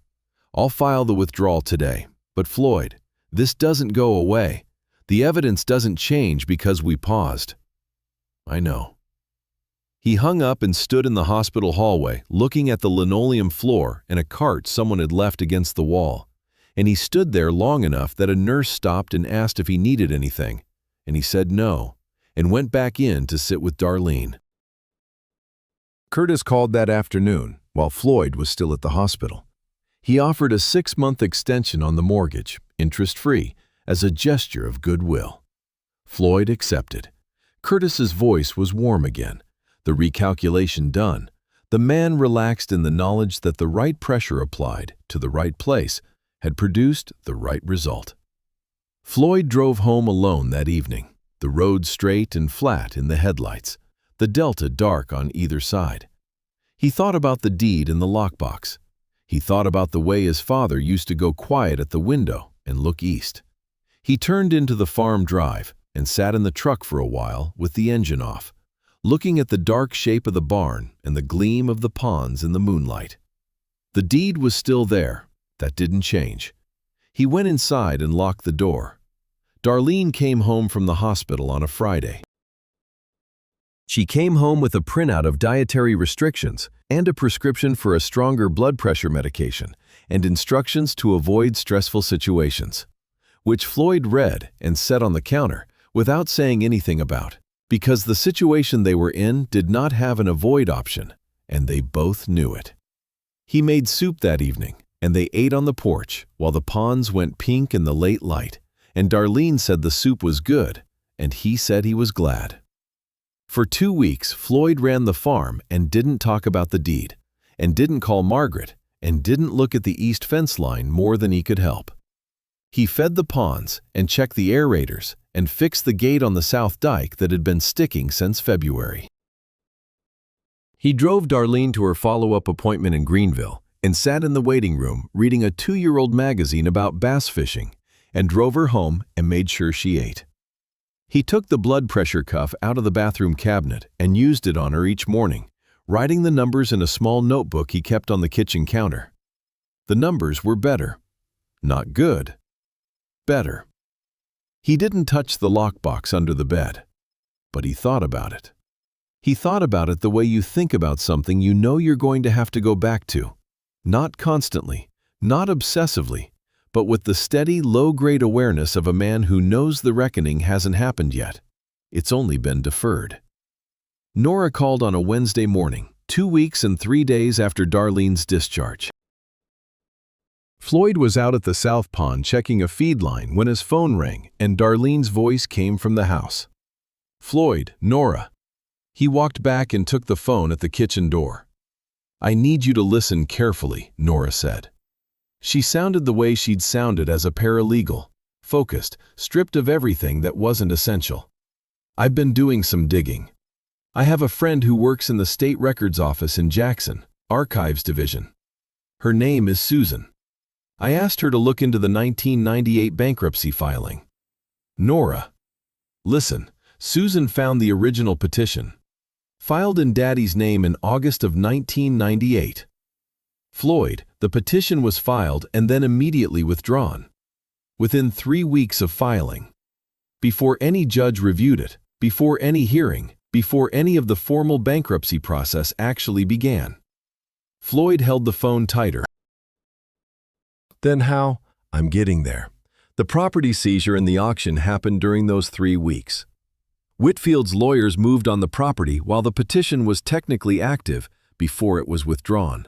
"I'll file the withdrawal today. But Floyd, this doesn't go away. The evidence doesn't change because we paused." "I know." He hung up and stood in the hospital hallway, looking at the linoleum floor and a cart someone had left against the wall. And he stood there long enough that a nurse stopped and asked if he needed anything. And he said no, and went back in to sit with Darlene. Curtis called that afternoon, while Floyd was still at the hospital. He offered a 6-month extension on the mortgage, interest-free, as a gesture of goodwill. Floyd accepted. Curtis's voice was warm again. The recalculation done, the man relaxed in the knowledge that the right pressure applied to the right place had produced the right result. Floyd drove home alone that evening, the road straight and flat in the headlights, the Delta dark on either side. He thought about the deed in the lockbox. He thought about the way his father used to go quiet at the window and look east. He turned into the farm drive and sat in the truck for a while with the engine off, looking at the dark shape of the barn and the gleam of the ponds in the moonlight. The deed was still there. That didn't change. He went inside and locked the door. Darlene came home from the hospital on a Friday. She came home with a printout of dietary restrictions and a prescription for a stronger blood pressure medication and instructions to avoid stressful situations, which Floyd read and set on the counter without saying anything about, because the situation they were in did not have an avoid option, and they both knew it. He made soup that evening, and they ate on the porch while the ponds went pink in the late light, and Darlene said the soup was good, and he said he was glad. For 2 weeks, Floyd ran the farm and didn't talk about the deed, and didn't call Margaret, and didn't look at the east fence line more than he could help. He fed the ponds and checked the aerators and fixed the gate on the south dike that had been sticking since February. He drove Darlene to her follow-up appointment in Greenville and sat in the waiting room reading a 2-year-old magazine about bass fishing, and drove her home and made sure she ate. He took the blood pressure cuff out of the bathroom cabinet and used it on her each morning, writing the numbers in a small notebook he kept on the kitchen counter. The numbers were better. Not good. Better. He didn't touch the lockbox under the bed, but he thought about it. He thought about it the way you think about something you know you're going to have to go back to. Not constantly, not obsessively, but with the steady, low-grade awareness of a man who knows the reckoning hasn't happened yet. It's only been deferred. Nora called on a Wednesday morning, 2 weeks and 3 days after Darlene's discharge. Floyd was out at the South Pond checking a feed line when his phone rang and Darlene's voice came from the house. "Floyd, Nora." He walked back and took the phone at the kitchen door. "I need you to listen carefully," Nora said. She sounded the way she'd sounded as a paralegal, focused, stripped of everything that wasn't essential. "I've been doing some digging. I have a friend who works in the state records office in Jackson, Archives Division. Her name is Susan. I asked her to look into the 1998 bankruptcy filing." "Nora, listen, Susan found the original petition, filed in Daddy's name in August of 1998. Floyd, the petition was filed and then immediately withdrawn. Within 3 weeks of filing. Before any judge reviewed it, before any hearing, before any of the formal bankruptcy process actually began." Floyd held the phone tighter. "Then how?" "I'm getting there. The property seizure and the auction happened during those 3 weeks. Whitfield's lawyers moved on the property while the petition was technically active before it was withdrawn.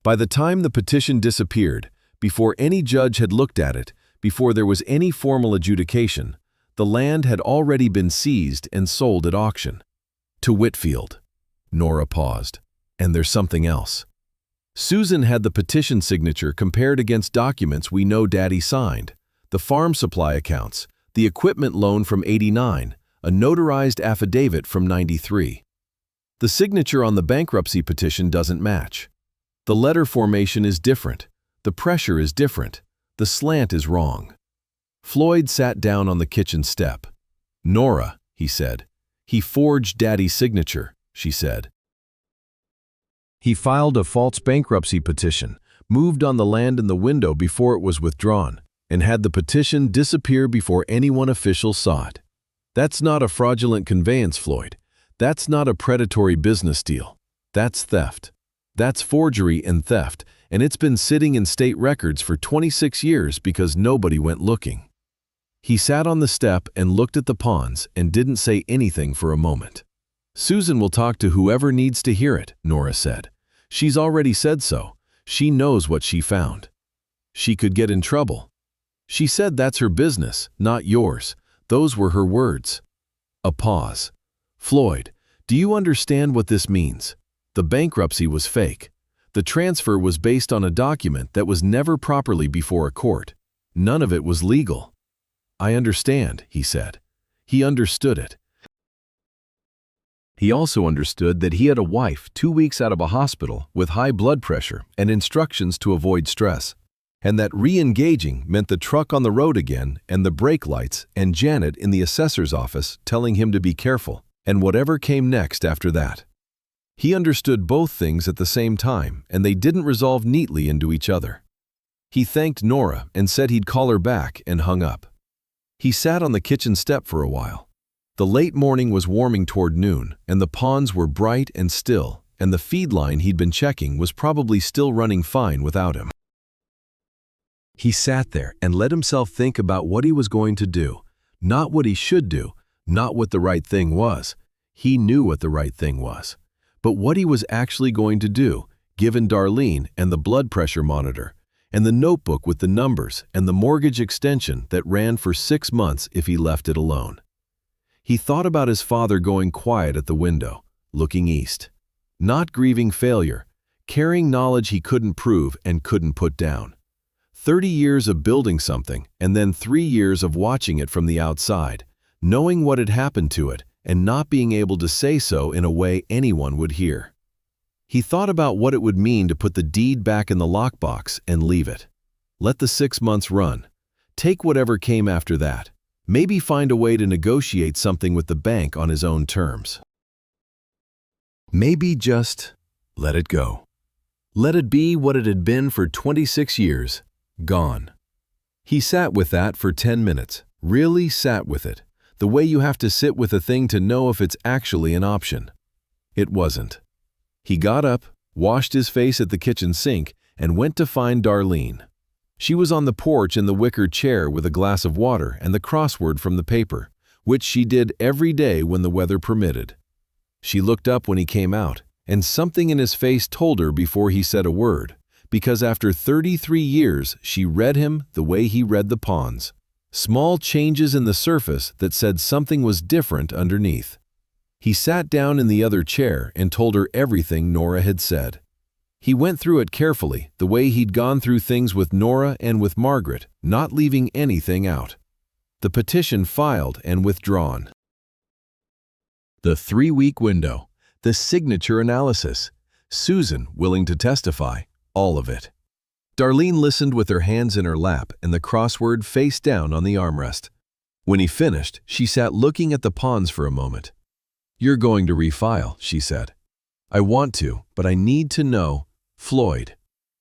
By the time the petition disappeared, before any judge had looked at it, before there was any formal adjudication, the land had already been seized and sold at auction. To Whitfield." Nora paused. "And there's something else. Susan had the petition signature compared against documents we know Daddy signed, the farm supply accounts, the equipment loan from '89, a notarized affidavit from '93. The signature on the bankruptcy petition doesn't match. The letter formation is different. The pressure is different. The slant is wrong." Floyd sat down on the kitchen step. "Nora," he said. "He forged Daddy's signature," she said. "He filed a false bankruptcy petition, moved on the land in the window before it was withdrawn, and had the petition disappear before anyone official saw it. That's not a fraudulent conveyance, Floyd. That's not a predatory business deal. That's theft. That's forgery and theft, and it's been sitting in state records for 26 years because nobody went looking." He sat on the step and looked at the ponds and didn't say anything for a moment. "Susan will talk to whoever needs to hear it," Nora said. "She's already said so. She knows what she found. She could get in trouble. She said that's her business, not yours. Those were her words." A pause. "Floyd, do you understand what this means? The bankruptcy was fake. The transfer was based on a document that was never properly before a court. None of it was legal." "I understand," he said. He understood it. He also understood that he had a wife 2 weeks out of a hospital with high blood pressure and instructions to avoid stress, and that re-engaging meant the truck on the road again and the brake lights and Janet in the assessor's office telling him to be careful, and whatever came next after that. He understood both things at the same time, and they didn't resolve neatly into each other. He thanked Nora and said he'd call her back and hung up. He sat on the kitchen step for a while. The late morning was warming toward noon, and the ponds were bright and still, and the feed line he'd been checking was probably still running fine without him. He sat there and let himself think about what he was going to do, not what he should do, not what the right thing was. He knew what the right thing was. But what he was actually going to do, given Darlene and the blood pressure monitor, and the notebook with the numbers and the mortgage extension that ran for 6 months if he left it alone. He thought about his father going quiet at the window, looking east. Not grieving failure, carrying knowledge he couldn't prove and couldn't put down. 30 years of building something and then 3 years of watching it from the outside, knowing what had happened to it and not being able to say so in a way anyone would hear. He thought about what it would mean to put the deed back in the lockbox and leave it. Let the 6 months run. Take whatever came after that. Maybe find a way to negotiate something with the bank on his own terms. Maybe just let it go. Let it be what it had been for 26 years, gone. He sat with that for 10 minutes, really sat with it, the way you have to sit with a thing to know if it's actually an option. It wasn't. He got up, washed his face at the kitchen sink, and went to find Darlene. She was on the porch in the wicker chair with a glass of water and the crossword from the paper, which she did every day when the weather permitted. She looked up when he came out, and something in his face told her before he said a word, because after 33 years she read him the way he read the ponds. Small changes in the surface that said something was different underneath. He sat down in the other chair and told her everything Nora had said. He went through it carefully, the way he'd gone through things with Nora and with Margaret, not leaving anything out. The petition filed and withdrawn. The 3-week window, the signature analysis, Susan willing to testify, all of it. Darlene listened with her hands in her lap and the crossword face down on the armrest. When he finished, she sat looking at the ponds for a moment. "You're going to refile," she said. "I want to, but I need to know, Floyd."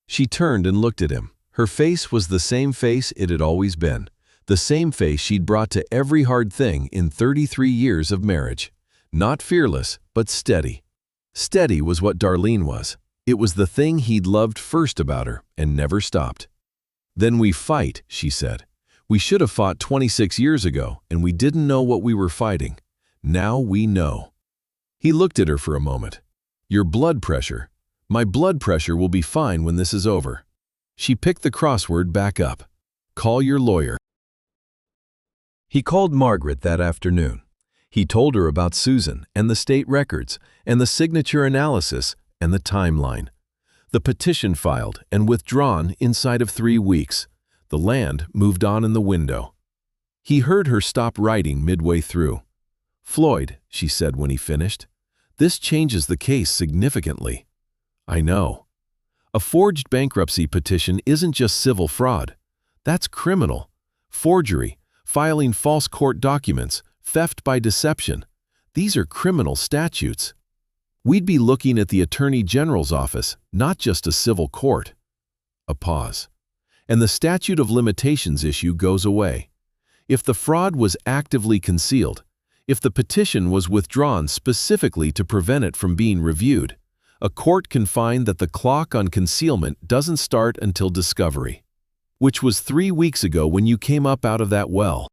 She turned and looked at him. Her face was the same face it had always been, the same face she'd brought to every hard thing in 33 years of marriage. Not fearless, but steady. Steady was what Darlene was. It was the thing he'd loved first about her and never stopped. "Then we fight," she said. "We should have fought 26 years ago, and we didn't know what we were fighting. Now we know." He looked at her for a moment. "Your blood pressure. My blood pressure will be fine when this is over." She picked the crossword back up. "Call your lawyer." He called Margaret that afternoon. He told her about Susan and the state records and the signature analysis and the timeline. The petition filed and withdrawn inside of 3 weeks. The land moved on in the window. He heard her stop writing midway through. "Floyd," she said when he finished, "this changes the case significantly." "I know. A forged bankruptcy petition isn't just civil fraud. That's criminal. Forgery, filing false court documents, theft by deception. These are criminal statutes. We'd be looking at the Attorney General's office, not just a civil court." A pause. "And the statute of limitations issue goes away. If the fraud was actively concealed, if the petition was withdrawn specifically to prevent it from being reviewed, a court can find that the clock on concealment doesn't start until discovery, which was 3 weeks ago when you came up out of that well."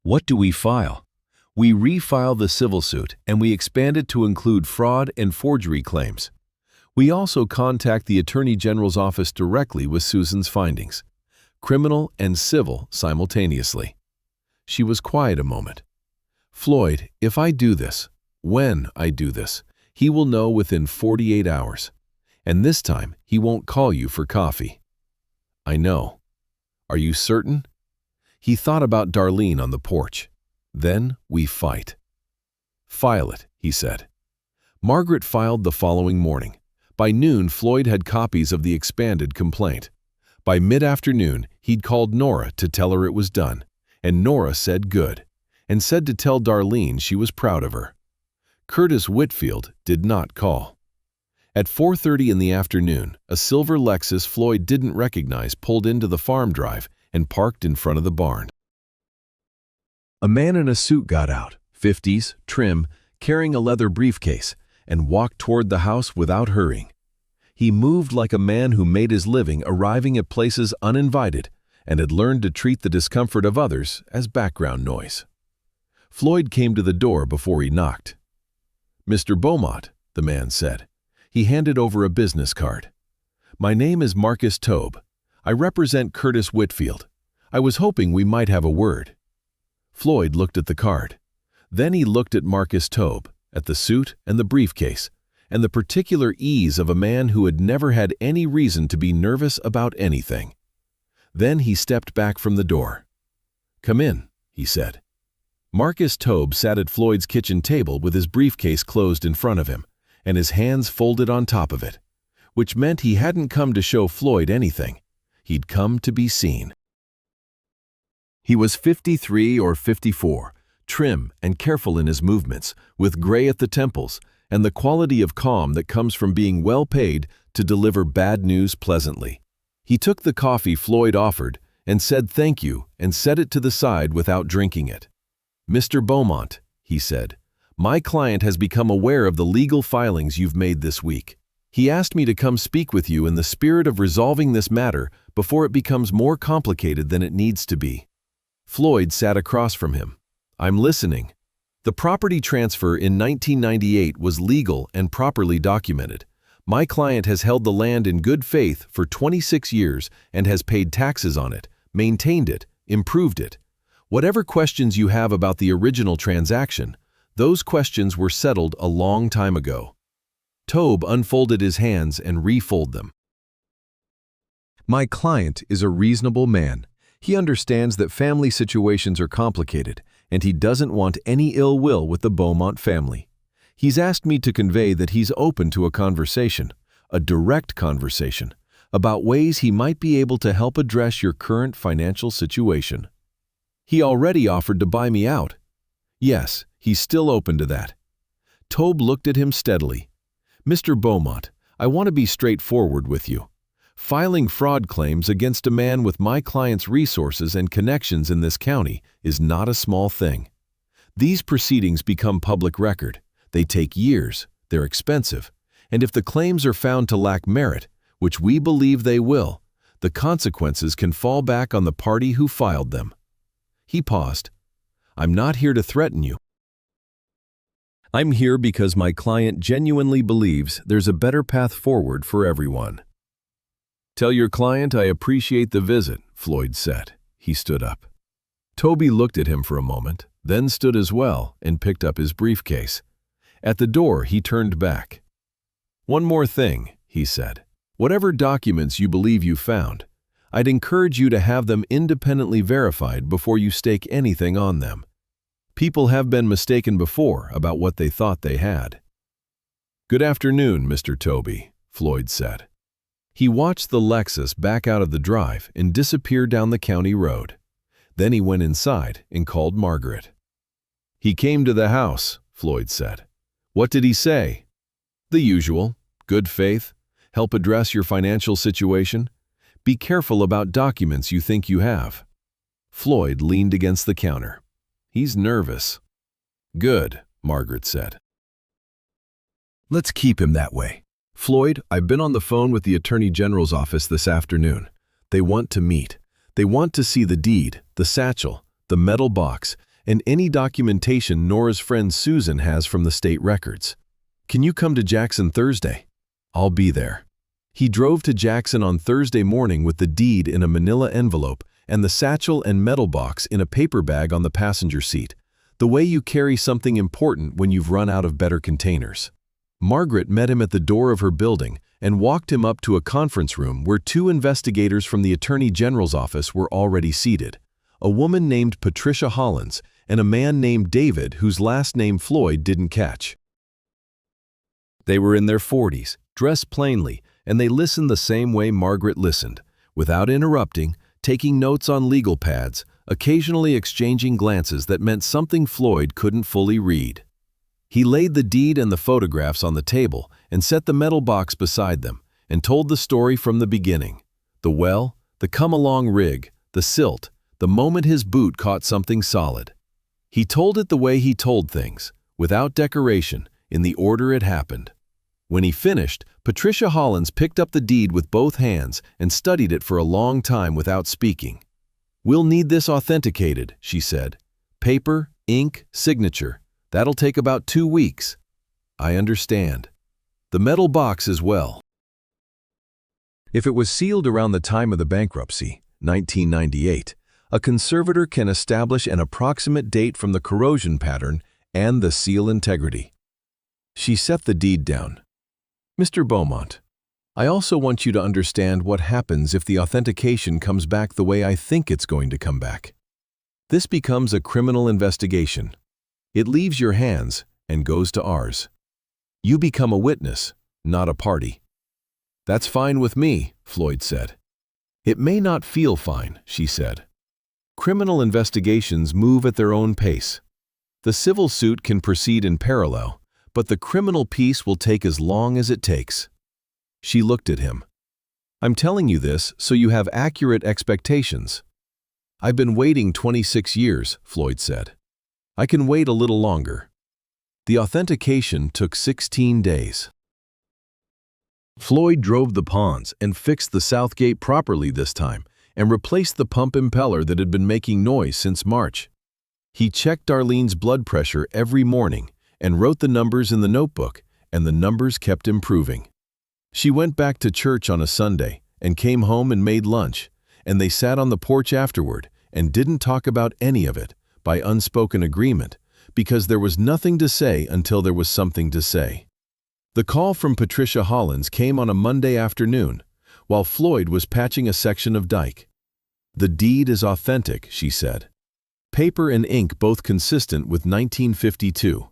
What do we file? We refile the civil suit and we expand it to include fraud and forgery claims. We also contact the Attorney General's office directly with Susan's findings, criminal and civil simultaneously. She was quiet a moment. "Floyd, if I do this, when I do this, he will know within 48 hours. And this time, he won't call you for coffee." "I know. Are you certain?" He thought about Darlene on the porch. "Then we fight." "File it," he said. Margaret filed the following morning. By noon, Floyd had copies of the expanded complaint. By mid-afternoon, he'd called Nora to tell her it was done, and Nora said good, and said to tell Darlene she was proud of her. Curtis Whitfield did not call. At 4:30 in the afternoon, a silver Lexus Floyd didn't recognize pulled into the farm drive and parked in front of the barn. A man in a suit got out, 50s, trim, carrying a leather briefcase, and walked toward the house without hurrying. He moved like a man who made his living arriving at places uninvited and had learned to treat the discomfort of others as background noise. Floyd came to the door before he knocked. "Mr. Beaumont," the man said. He handed over a business card. "My name is Marcus Tobe. I represent Curtis Whitfield. I was hoping we might have a word." Floyd looked at the card. Then he looked at Marcus Tobe, at the suit and the briefcase, and the particular ease of a man who had never had any reason to be nervous about anything. Then he stepped back from the door. "Come in," he said. Marcus Tobe sat at Floyd's kitchen table with his briefcase closed in front of him, and his hands folded on top of it, which meant he hadn't come to show Floyd anything. He'd come to be seen. He was 53 or 54, trim and careful in his movements, with gray at the temples, and the quality of calm that comes from being well paid to deliver bad news pleasantly. He took the coffee Floyd offered and said thank you and set it to the side without drinking it. "Mr. Beaumont," he said, "my client has become aware of the legal filings you've made this week. He asked me to come speak with you in the spirit of resolving this matter before it becomes more complicated than it needs to be." Floyd sat across from him. "I'm listening." "The property transfer in 1998 was legal and properly documented. My client has held the land in good faith for 26 years and has paid taxes on it, maintained it, improved it. Whatever questions you have about the original transaction, those questions were settled a long time ago." Tobe unfolded his hands and refolded them. "My client is a reasonable man. He understands that family situations are complicated, and he doesn't want any ill will with the Beaumont family. He's asked me to convey that he's open to a conversation, a direct conversation, about ways he might be able to help address your current financial situation. He already offered to buy me out. Yes, he's still open to that." Tobe looked at him steadily. "Mr. Beaumont, I want to be straightforward with you. Filing fraud claims against a man with my client's resources and connections in this county is not a small thing. These proceedings become public record. They take years, they're expensive, and if the claims are found to lack merit, which we believe they will, the consequences can fall back on the party who filed them." He paused. "I'm not here to threaten you. I'm here because my client genuinely believes there's a better path forward for everyone." "Tell your client I appreciate the visit," Floyd said. He stood up. Toby looked at him for a moment, then stood as well and picked up his briefcase. At the door, he turned back. "One more thing," he said. "Whatever documents you believe you found, I'd encourage you to have them independently verified before you stake anything on them. People have been mistaken before about what they thought they had." "Good afternoon, Mr. Toby," Floyd said. He watched the Lexus back out of the drive and disappear down the county road. Then he went inside and called Margaret. "He came to the house," Floyd said. "What did he say?" "The usual. Good faith. Help address your financial situation. Be careful about documents you think you have." Floyd leaned against the counter. "He's nervous." "Good," Margaret said. "Let's keep him that way. Floyd, I've been on the phone with the Attorney General's office this afternoon. They want to meet. They want to see the deed, the satchel, the metal box, and any documentation Nora's friend Susan has from the state records. Can you come to Jackson Thursday? I'll be there." He drove to Jackson on Thursday morning with the deed in a manila envelope and the satchel and metal box in a paper bag on the passenger seat, the way you carry something important when you've run out of better containers. Margaret met him at the door of her building and walked him up to a conference room where 2 investigators from the Attorney General's office were already seated, a woman named Patricia Hollins and a man named David whose last name Floyd didn't catch. They were in their 40s, dressed plainly, and they listened the same way Margaret listened, without interrupting, taking notes on legal pads, occasionally exchanging glances that meant something Floyd couldn't fully read. He laid the deed and the photographs on the table and set the metal box beside them and told the story from the beginning. The well, the come-along rig, the silt, the moment his boot caught something solid. He told it the way he told things, without decoration, in the order it happened. When he finished, Patricia Hollins picked up the deed with both hands and studied it for a long time without speaking. "We'll need this authenticated," she said. "Paper, ink, signature. That'll take about 2 weeks." "I understand. The metal box as well." If it was sealed around the time of the bankruptcy, 1998, a conservator can establish an approximate date from the corrosion pattern and the seal integrity. She set the deed down. "Mr. Beaumont, I also want you to understand what happens if the authentication comes back the way I think it's going to come back. This becomes a criminal investigation. It leaves your hands and goes to ours. You become a witness, not a party." "That's fine with me," Floyd said. "It may not feel fine," she said. "Criminal investigations move at their own pace. The civil suit can proceed in parallel, but the criminal piece will take as long as it takes." She looked at him. "I'm telling you this so you have accurate expectations." "I've been waiting 26 years, Floyd said. "I can wait a little longer." The authentication took 16 days. Floyd drove the ponds and fixed the south gate properly this time and replaced the pump impeller that had been making noise since March. He checked Darlene's blood pressure every morning and wrote the numbers in the notebook, and the numbers kept improving. She went back to church on a Sunday and came home and made lunch, and they sat on the porch afterward and didn't talk about any of it, by unspoken agreement, because there was nothing to say until there was something to say. The call from Patricia Hollins came on a Monday afternoon, while Floyd was patching a section of dike. "The deed is authentic," she said. "Paper and ink both consistent with 1952.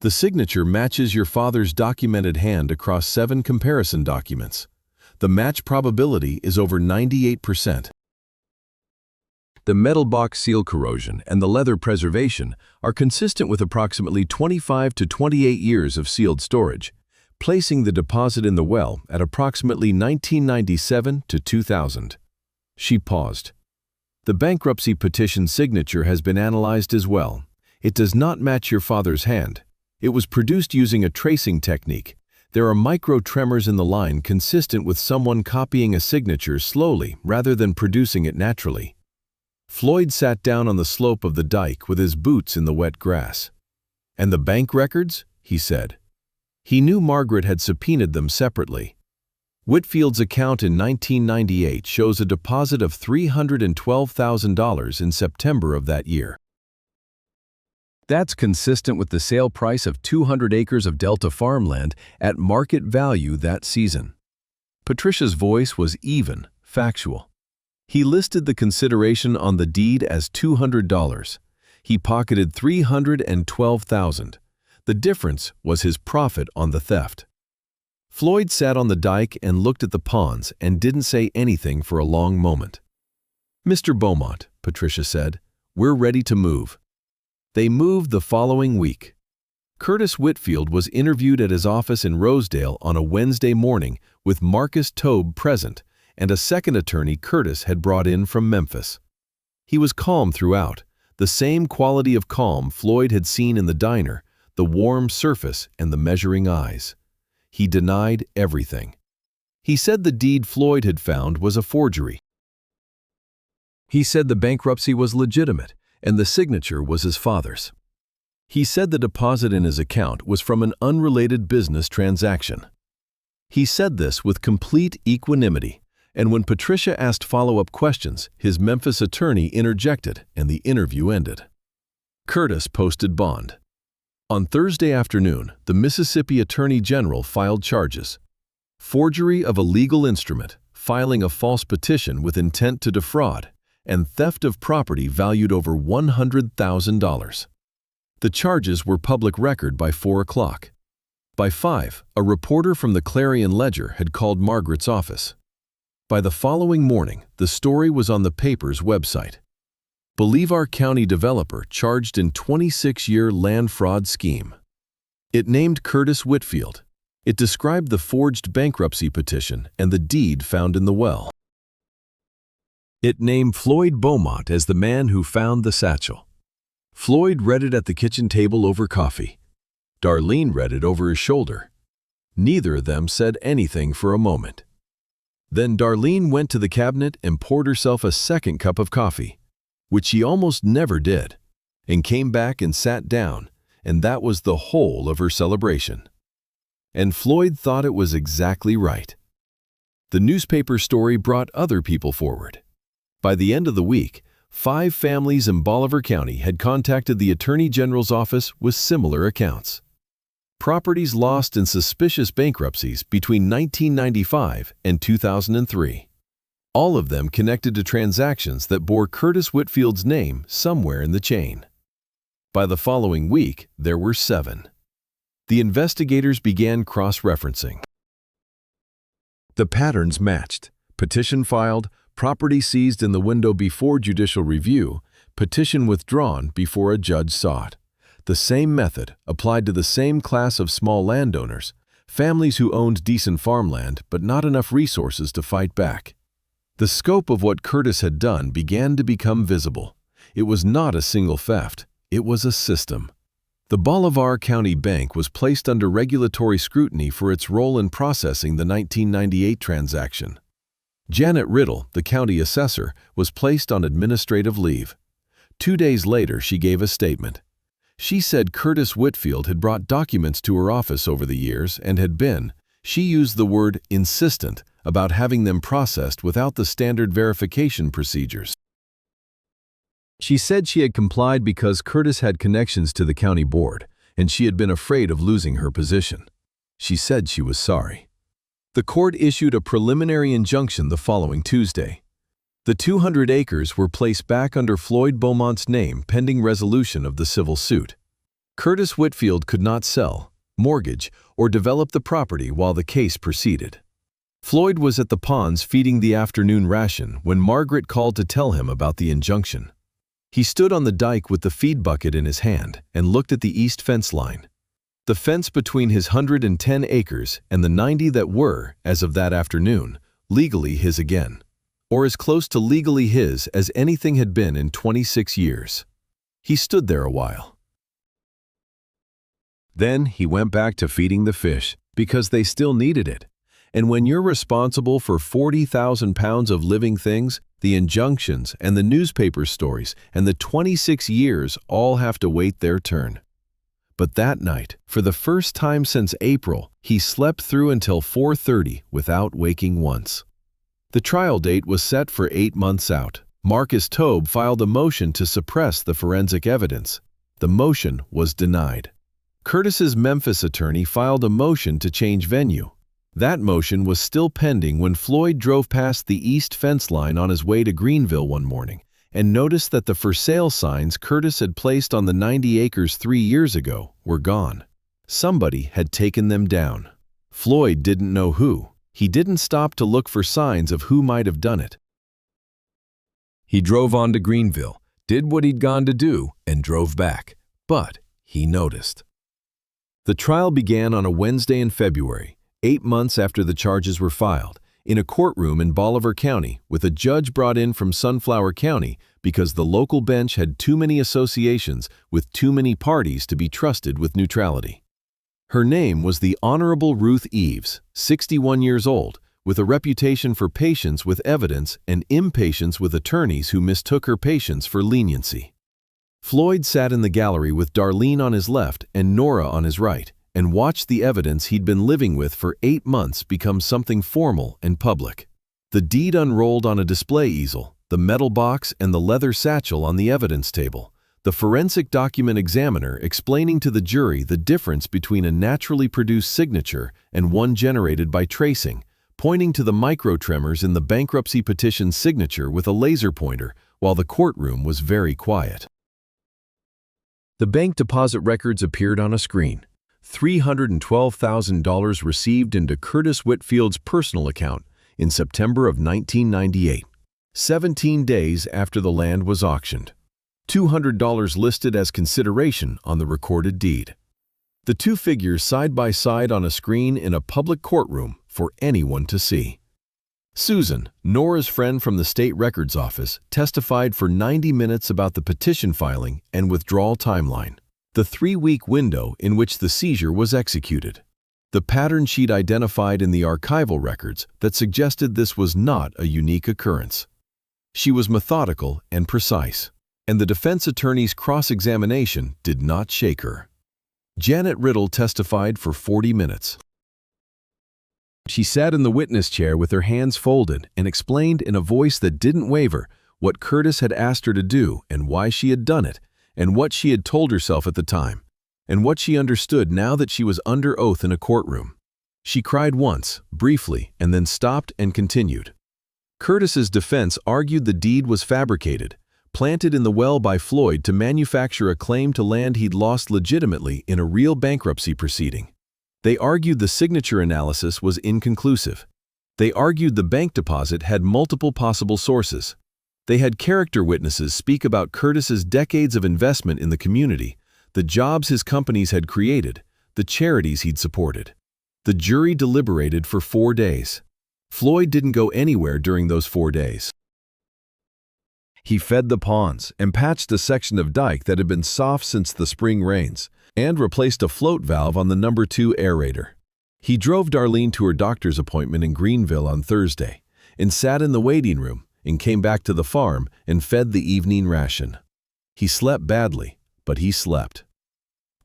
The signature matches your father's documented hand across 7 comparison documents. The match probability is over 98%. The metal box seal corrosion and the leather preservation are consistent with approximately 25 to 28 years of sealed storage, placing the deposit in the well at approximately 1997 to 2000. She paused. "The bankruptcy petition signature has been analyzed as well. It does not match your father's hand. It was produced using a tracing technique. There are micro tremors in the line consistent with someone copying a signature slowly rather than producing it naturally." Floyd sat down on the slope of the dike with his boots in the wet grass. "And the bank records?" he said. He knew Margaret had subpoenaed them separately. Whitfield's account in 1998 shows a deposit of $312,000 in September of that year. That's consistent with the sale price of 200 acres of Delta farmland at market value that season. Patricia's voice was even, factual. He listed the consideration on the deed as $200. He pocketed $312,000. The difference was his profit on the theft. Floyd sat on the dike and looked at the ponds and didn't say anything for a long moment. "Mr. Beaumont," Patricia said, "we're ready to move." They moved the following week. Curtis Whitfield was interviewed at his office in Rosedale on a Wednesday morning with Marcus Tobe present and a second attorney Curtis had brought in from Memphis. He was calm throughout, the same quality of calm Floyd had seen in the diner, the warm surface and the measuring eyes. He denied everything. He said the deed Floyd had found was a forgery. He said the bankruptcy was legitimate and the signature was his father's. He said the deposit in his account was from an unrelated business transaction. He said this with complete equanimity, and when Patricia asked follow-up questions, his Memphis attorney interjected and the interview ended. Curtis posted bond. On Thursday afternoon, the Mississippi Attorney General filed charges. Forgery of a legal instrument, filing a false petition with intent to defraud, and theft of property valued over $100,000. The charges were public record by 4 o'clock. By 5, a reporter from the Clarion Ledger had called Margaret's office. By the following morning, the story was on the paper's website. Bolivar County developer charged in 26-year land fraud scheme. It named Curtis Whitfield. It described the forged bankruptcy petition and the deed found in the well. It named Floyd Beaumont as the man who found the satchel. Floyd read it at the kitchen table over coffee. Darlene read it over his shoulder. Neither of them said anything for a moment. Then Darlene went to the cabinet and poured herself a second cup of coffee, which she almost never did, and came back and sat down, and that was the whole of her celebration. And Floyd thought it was exactly right. The newspaper story brought other people forward. By the end of the week, 5 families in Bolivar County had contacted the Attorney General's office with similar accounts. Properties lost in suspicious bankruptcies between 1995 and 2003. All of them connected to transactions that bore Curtis Whitfield's name somewhere in the chain. By the following week, there were 7. The investigators began cross-referencing. The patterns matched. Petition filed, property seized in the window before judicial review, petition withdrawn before a judge saw it. The same method applied to the same class of small landowners, families who owned decent farmland but not enough resources to fight back. The scope of what Curtis had done began to become visible. It was not a single theft. It was a system. The Bolivar County Bank was placed under regulatory scrutiny for its role in processing the 1998 transaction. Janet Riddle, the county assessor, was placed on administrative leave. 2 days later, she gave a statement. She said Curtis Whitfield had brought documents to her office over the years and had been, she used the word insistent, about having them processed without the standard verification procedures. She said she had complied because Curtis had connections to the county board, and she had been afraid of losing her position. She said she was sorry. The court issued a preliminary injunction the following Tuesday. The 200 acres were placed back under Floyd Beaumont's name pending resolution of the civil suit. Curtis Whitfield could not sell, mortgage, or develop the property while the case proceeded. Floyd was at the ponds feeding the afternoon ration when Margaret called to tell him about the injunction. He stood on the dike with the feed bucket in his hand and looked at the east fence line. The fence between his 110 acres and the 90 that were, as of that afternoon, legally his again, or as close to legally his as anything had been in 26 years. He stood there a while. Then he went back to feeding the fish because they still needed it. And when you're responsible for 40,000 pounds of living things, the injunctions and the newspaper stories and the 26 years all have to wait their turn. But that night, for the first time since April, he slept through until 4:30 without waking once. The trial date was set for 8 months out. Marcus Tobe filed a motion to suppress the forensic evidence. The motion was denied. Curtis's Memphis attorney filed a motion to change venue. That motion was still pending when Floyd drove past the east fence line on his way to Greenville one morning and noticed that the for sale signs Curtis had placed on the 90 acres 3 years ago were gone. Somebody had taken them down. Floyd didn't know who. He didn't stop to look for signs of who might have done it. He drove on to Greenville, did what he'd gone to do, and drove back. But he noticed. The trial began on a Wednesday in February, 8 months after the charges were filed, in a courtroom in Bolivar County with a judge brought in from Sunflower County because the local bench had too many associations with too many parties to be trusted with neutrality. Her name was the Honorable Ruth Eves, 61 years old, with a reputation for patience with evidence and impatience with attorneys who mistook her patience for leniency. Floyd sat in the gallery with Darlene on his left and Nora on his right, and watched the evidence he'd been living with for 8 months become something formal and public. The deed unrolled on a display easel, the metal box and the leather satchel on the evidence table, the forensic document examiner explaining to the jury the difference between a naturally produced signature and one generated by tracing, pointing to the microtremors in the bankruptcy petition signature with a laser pointer, while the courtroom was very quiet. The bank deposit records appeared on a screen. $312,000 received into Curtis Whitfield's personal account in September of 1998, 17 days after the land was auctioned. $200 listed as consideration on the recorded deed. The two figures side by side on a screen in a public courtroom for anyone to see. Susan, Nora's friend from the state records office, testified for 90 minutes about the petition filing and withdrawal timeline, the 3-week window in which the seizure was executed, the pattern she'd identified in the archival records that suggested this was not a unique occurrence. She was methodical and precise, and the defense attorney's cross-examination did not shake her. Janet Riddle testified for 40 minutes. She sat in the witness chair with her hands folded and explained in a voice that didn't waver what Curtis had asked her to do and why she had done it, and what she had told herself at the time, and what she understood now that she was under oath in a courtroom. She cried once, briefly, and then stopped and continued. Curtis's defense argued the deed was fabricated, planted in the well by Floyd to manufacture a claim to land he'd lost legitimately in a real bankruptcy proceeding. They argued the signature analysis was inconclusive. They argued the bank deposit had multiple possible sources. They had character witnesses speak about Curtis's decades of investment in the community, the jobs his companies had created, the charities he'd supported. The jury deliberated for 4 days. Floyd didn't go anywhere during those 4 days. He fed the ponds and patched a section of dike that had been soft since the spring rains, and replaced a float valve on the No. 2 aerator. He drove Darlene to her doctor's appointment in Greenville on Thursday, and sat in the waiting room, and came back to the farm and fed the evening ration. He slept badly, but he slept.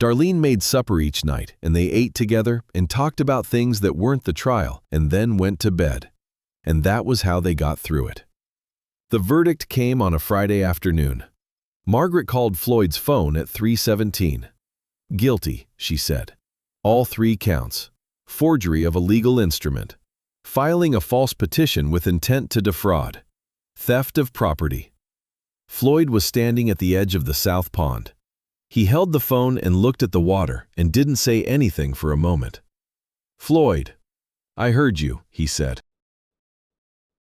Darlene made supper each night, and they ate together and talked about things that weren't the trial, and then went to bed. And that was how they got through it. The verdict came on a Friday afternoon. Margaret called Floyd's phone at 3:17. "Guilty," she said. "All 3 counts. Forgery of a legal instrument. Filing a false petition with intent to defraud. Theft of property." Floyd was standing at the edge of the south pond. He held the phone and looked at the water and didn't say anything for a moment. "Floyd, I heard you," he said.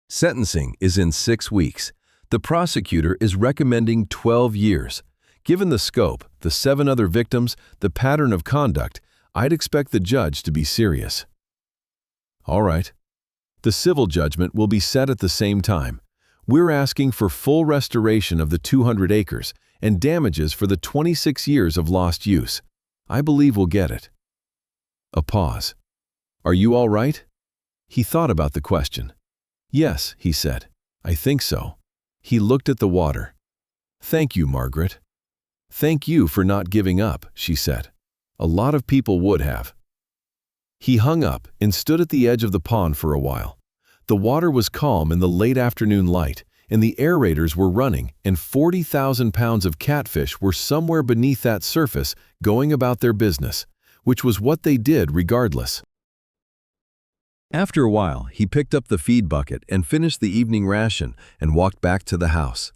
Sentencing is in 6 weeks. The prosecutor is recommending 12 years. Given the scope, the 7 other victims, the pattern of conduct, I'd expect the judge to be serious. All right. The civil judgment will be set at the same time. We're asking for full restoration of the 200 acres and damages for the 26 years of lost use. I believe we'll get it. A pause. "Are you all right?" He thought about the question. "Yes," he said. "I think so." He looked at the water. "Thank you, Margaret." "Thank you for not giving up," she said. "A lot of people would have." He hung up and stood at the edge of the pond for a while. The water was calm in the late afternoon light, and the aerators were running, and 40,000 pounds of catfish were somewhere beneath that surface going about their business, which was what they did regardless. After a while, he picked up the feed bucket and finished the evening ration and walked back to the house.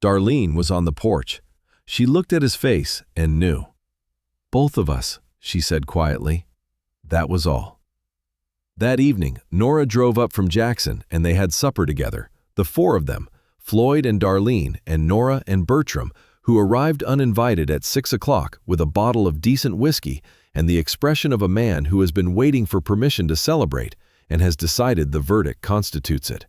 Darlene was on the porch. She looked at his face and knew. "Both of us," she said quietly. That was all. That evening, Nora drove up from Jackson and they had supper together, the 4 of them, Floyd and Darlene and Nora and Bertram, who arrived uninvited at 6 o'clock with a bottle of decent whiskey and the expression of a man who has been waiting for permission to celebrate and has decided the verdict constitutes it.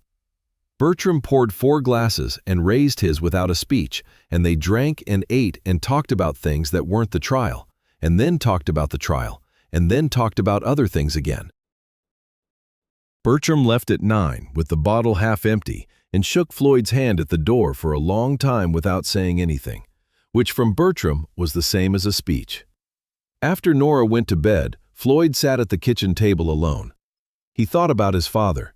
Bertram poured 4 glasses and raised his without a speech, and they drank and ate and talked about things that weren't the trial, and then talked about the trial, and then talked about other things again. Bertram left at 9 with the bottle half empty and shook Floyd's hand at the door for a long time without saying anything, which from Bertram was the same as a speech. After Nora went to bed, Floyd sat at the kitchen table alone. He thought about his father.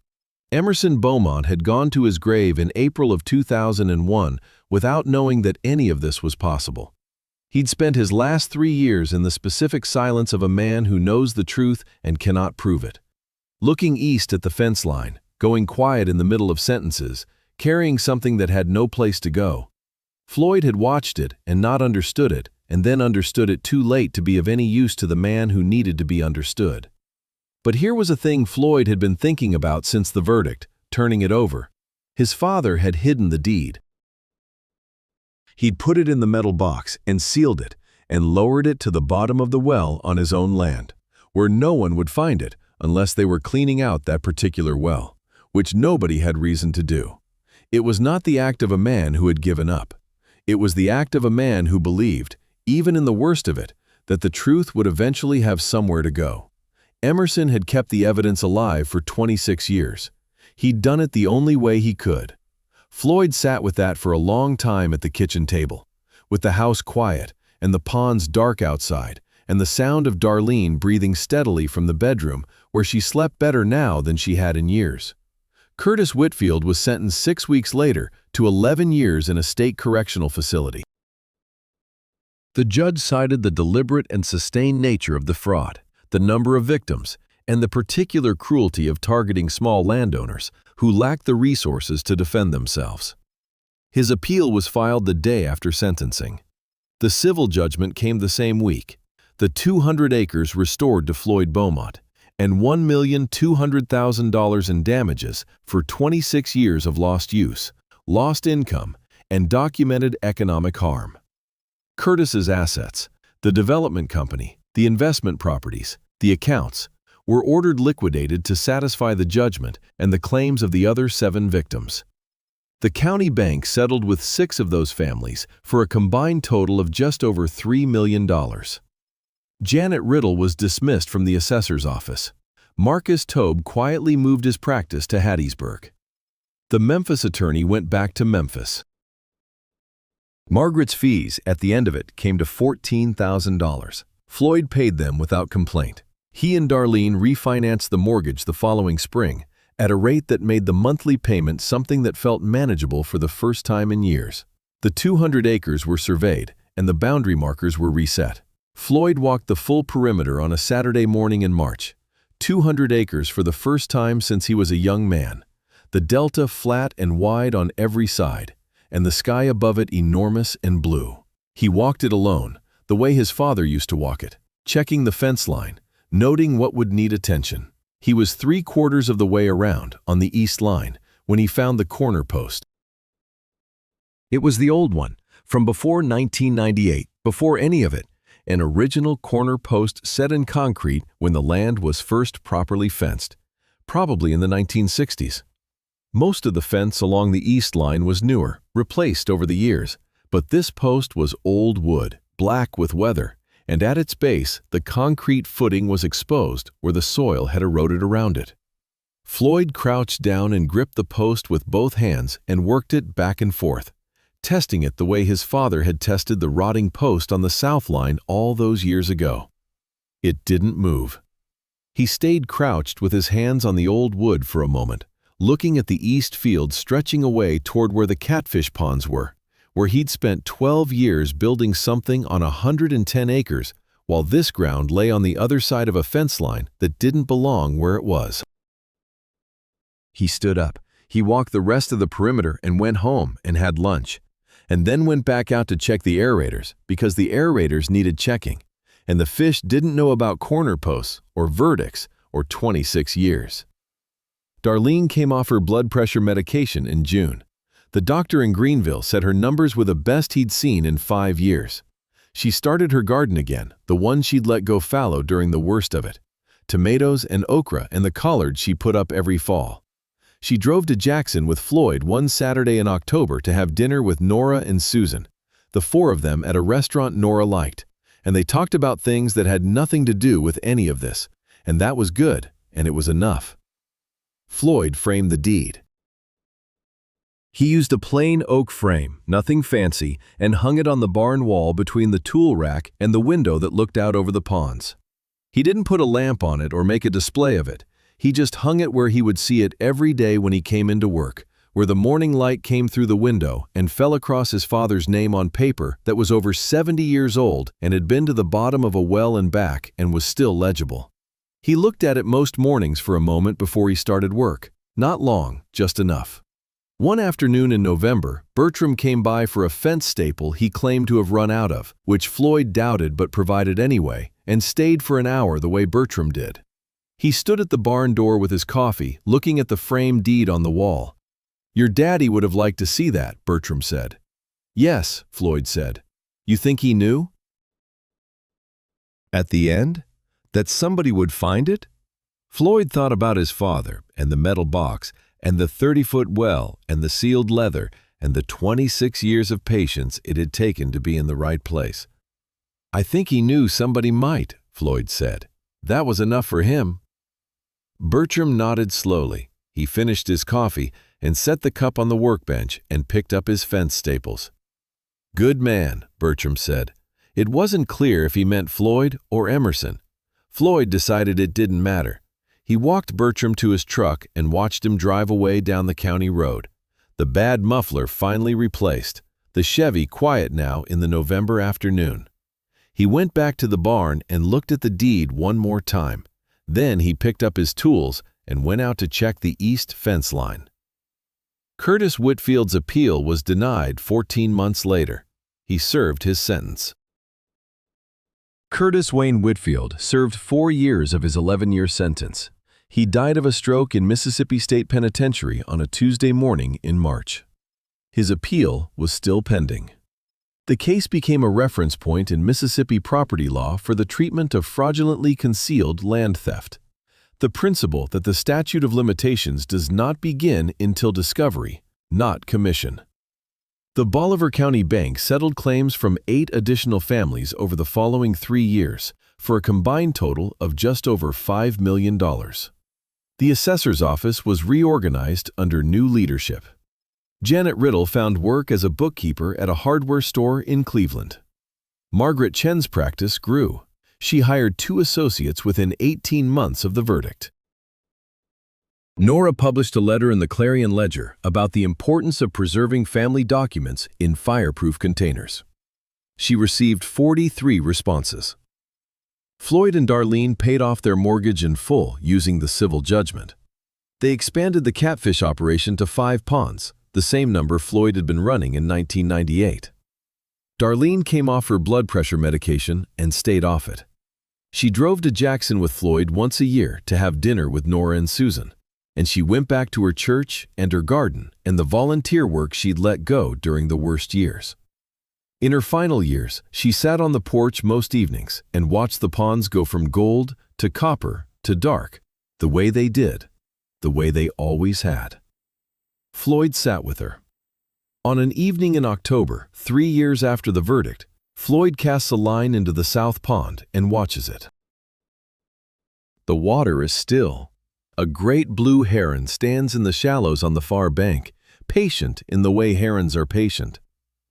Emerson Beaumont had gone to his grave in April of 2001 without knowing that any of this was possible. He'd spent his last 3 years in the specific silence of a man who knows the truth and cannot prove it. Looking east at the fence line, going quiet in the middle of sentences, carrying something that had no place to go. Floyd had watched it and not understood it, and then understood it too late to be of any use to the man who needed to be understood. But here was a thing Floyd had been thinking about since the verdict, turning it over. His father had hidden the deed. He'd put it in the metal box and sealed it and lowered it to the bottom of the well on his own land, where no one would find it unless they were cleaning out that particular well, which nobody had reason to do. It was not the act of a man who had given up. It was the act of a man who believed, even in the worst of it, that the truth would eventually have somewhere to go. Emerson had kept the evidence alive for 26 years. He'd done it the only way he could. Floyd sat with that for a long time at the kitchen table, with the house quiet and the ponds dark outside, and the sound of Darlene breathing steadily from the bedroom where she slept better now than she had in years. Curtis Whitfield was sentenced 6 weeks later to 11 years in a state correctional facility. The judge cited the deliberate and sustained nature of the fraud, the number of victims, and the particular cruelty of targeting small landowners who lacked the resources to defend themselves. His appeal was filed the day after sentencing. The civil judgment came the same week, the 200 acres restored to Floyd Beaumont, and $1,200,000 in damages for 26 years of lost use, lost income, and documented economic harm. Curtis's assets, the development company, the investment properties, the accounts, were ordered liquidated to satisfy the judgment and the claims of the other 7 victims. The county bank settled with 6 of those families for a combined total of just over $3 million. Janet Riddle was dismissed from the assessor's office. Marcus Tobe quietly moved his practice to Hattiesburg. The Memphis attorney went back to Memphis. Margaret's fees at the end of it came to $14,000. Floyd paid them without complaint. He and Darlene refinanced the mortgage the following spring at a rate that made the monthly payment something that felt manageable for the first time in years. The 200 acres were surveyed and the boundary markers were reset. Floyd walked the full perimeter on a Saturday morning in March. 200 acres for the first time since he was a young man. The delta flat and wide on every side, and the sky above it enormous and blue. He walked it alone, the way his father used to walk it, checking the fence line, noting what would need attention. He was 3/4 of the way around, on the east line, when he found the corner post. It was the old one, from before 1998, before any of it, an original corner post set in concrete when the land was first properly fenced, probably in the 1960s. Most of the fence along the east line was newer, replaced over the years, but this post was old wood, black with weather, and at its base the concrete footing was exposed where the soil had eroded around it. Floyd crouched down and gripped the post with both hands and worked it back and forth, testing it the way his father had tested the rotting post on the south line all those years ago. It didn't move. He stayed crouched with his hands on the old wood for a moment, looking at the east field stretching away toward where the catfish ponds were, where he'd spent 12 years building something on 110 acres, while this ground lay on the other side of a fence line that didn't belong where it was. He stood up. He walked the rest of the perimeter and went home and had lunch, and then went back out to check the aerators because the aerators needed checking, and the fish didn't know about corner posts or verdicts or 26 years. Darlene came off her blood pressure medication in June. The doctor in Greenville said her numbers were the best he'd seen in 5 years. She started her garden again, the one she'd let go fallow during the worst of it. Tomatoes and okra and the collards she put up every fall. She drove to Jackson with Floyd one Saturday in October to have dinner with Nora and Susan, the 4 of them at a restaurant Nora liked, and they talked about things that had nothing to do with any of this, and that was good, and it was enough. Floyd framed the deed. He used a plain oak frame, nothing fancy, and hung it on the barn wall between the tool rack and the window that looked out over the ponds. He didn't put a lamp on it or make a display of it. He just hung it where he would see it every day when he came into work, where the morning light came through the window and fell across his father's name on paper that was over 70 years old and had been to the bottom of a well and back and was still legible. He looked at it most mornings for a moment before he started work. Not long, just enough. One afternoon in November, Bertram came by for a fence staple he claimed to have run out of, which Floyd doubted but provided anyway, and stayed for an hour the way Bertram did. He stood at the barn door with his coffee, looking at the framed deed on the wall. "Your daddy would have liked to see that," Bertram said. "Yes," Floyd said. "You think he knew?" At the end? That somebody would find it? Floyd thought about his father, and the metal box, and the 30-foot well, and the sealed leather, and the 26 years of patience it had taken to be in the right place. "I think he knew somebody might," Floyd said. "That was enough for him." Bertram nodded slowly. He finished his coffee and set the cup on the workbench and picked up his fence staples. "Good man," Bertram said. It wasn't clear if he meant Floyd or Emerson. Floyd decided it didn't matter. He walked Bertram to his truck and watched him drive away down the county road. The bad muffler finally replaced, the Chevy quiet now in the November afternoon. He went back to the barn and looked at the deed one more time. Then he picked up his tools and went out to check the east fence line. Curtis Whitfield's appeal was denied 14 months later. He served his sentence. Curtis Wayne Whitfield served 4 years of his 11-year sentence. He died of a stroke in Mississippi State Penitentiary on a Tuesday morning in March. His appeal was still pending. The case became a reference point in Mississippi property law for the treatment of fraudulently concealed land theft. The principle that the statute of limitations does not begin until discovery, not commission. The Bolivar County Bank settled claims from 8 additional families over the following 3 years for a combined total of just over $5 million. The assessor's office was reorganized under new leadership. Janet Riddle found work as a bookkeeper at a hardware store in Cleveland. Margaret Chen's practice grew. She hired 2 associates within 18 months of the verdict. Nora published a letter in the Clarion Ledger about the importance of preserving family documents in fireproof containers. She received 43 responses. Floyd and Darlene paid off their mortgage in full using the civil judgment. They expanded the catfish operation to 5 ponds, the same number Floyd had been running in 1998. Darlene came off her blood pressure medication and stayed off it. She drove to Jackson with Floyd once a year to have dinner with Nora and Susan, and she went back to her church and her garden and the volunteer work she'd let go during the worst years. In her final years, she sat on the porch most evenings and watched the ponds go from gold to copper to dark, the way they did, the way they always had. Floyd sat with her. On an evening in October, 3 years after the verdict, Floyd casts a line into the South Pond and watches it. The water is still. A great blue heron stands in the shallows on the far bank, patient in the way herons are patient,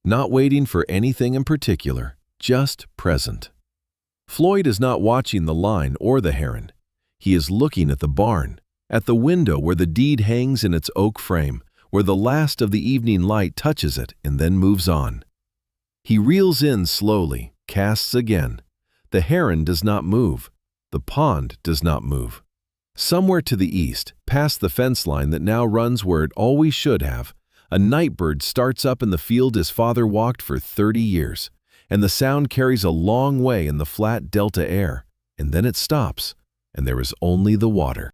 not waiting for anything in particular, just present. Floyd is not watching the line or the heron. He is looking at the barn, at the window where the deed hangs in its oak frame, where the last of the evening light touches it and then moves on. He reels in slowly, casts again. The heron does not move. The pond does not move. Somewhere to the east, past the fence line that now runs where it always should have, a nightbird starts up in the field his father walked for 30 years, and the sound carries a long way in the flat delta air, and then it stops, and there is only the water.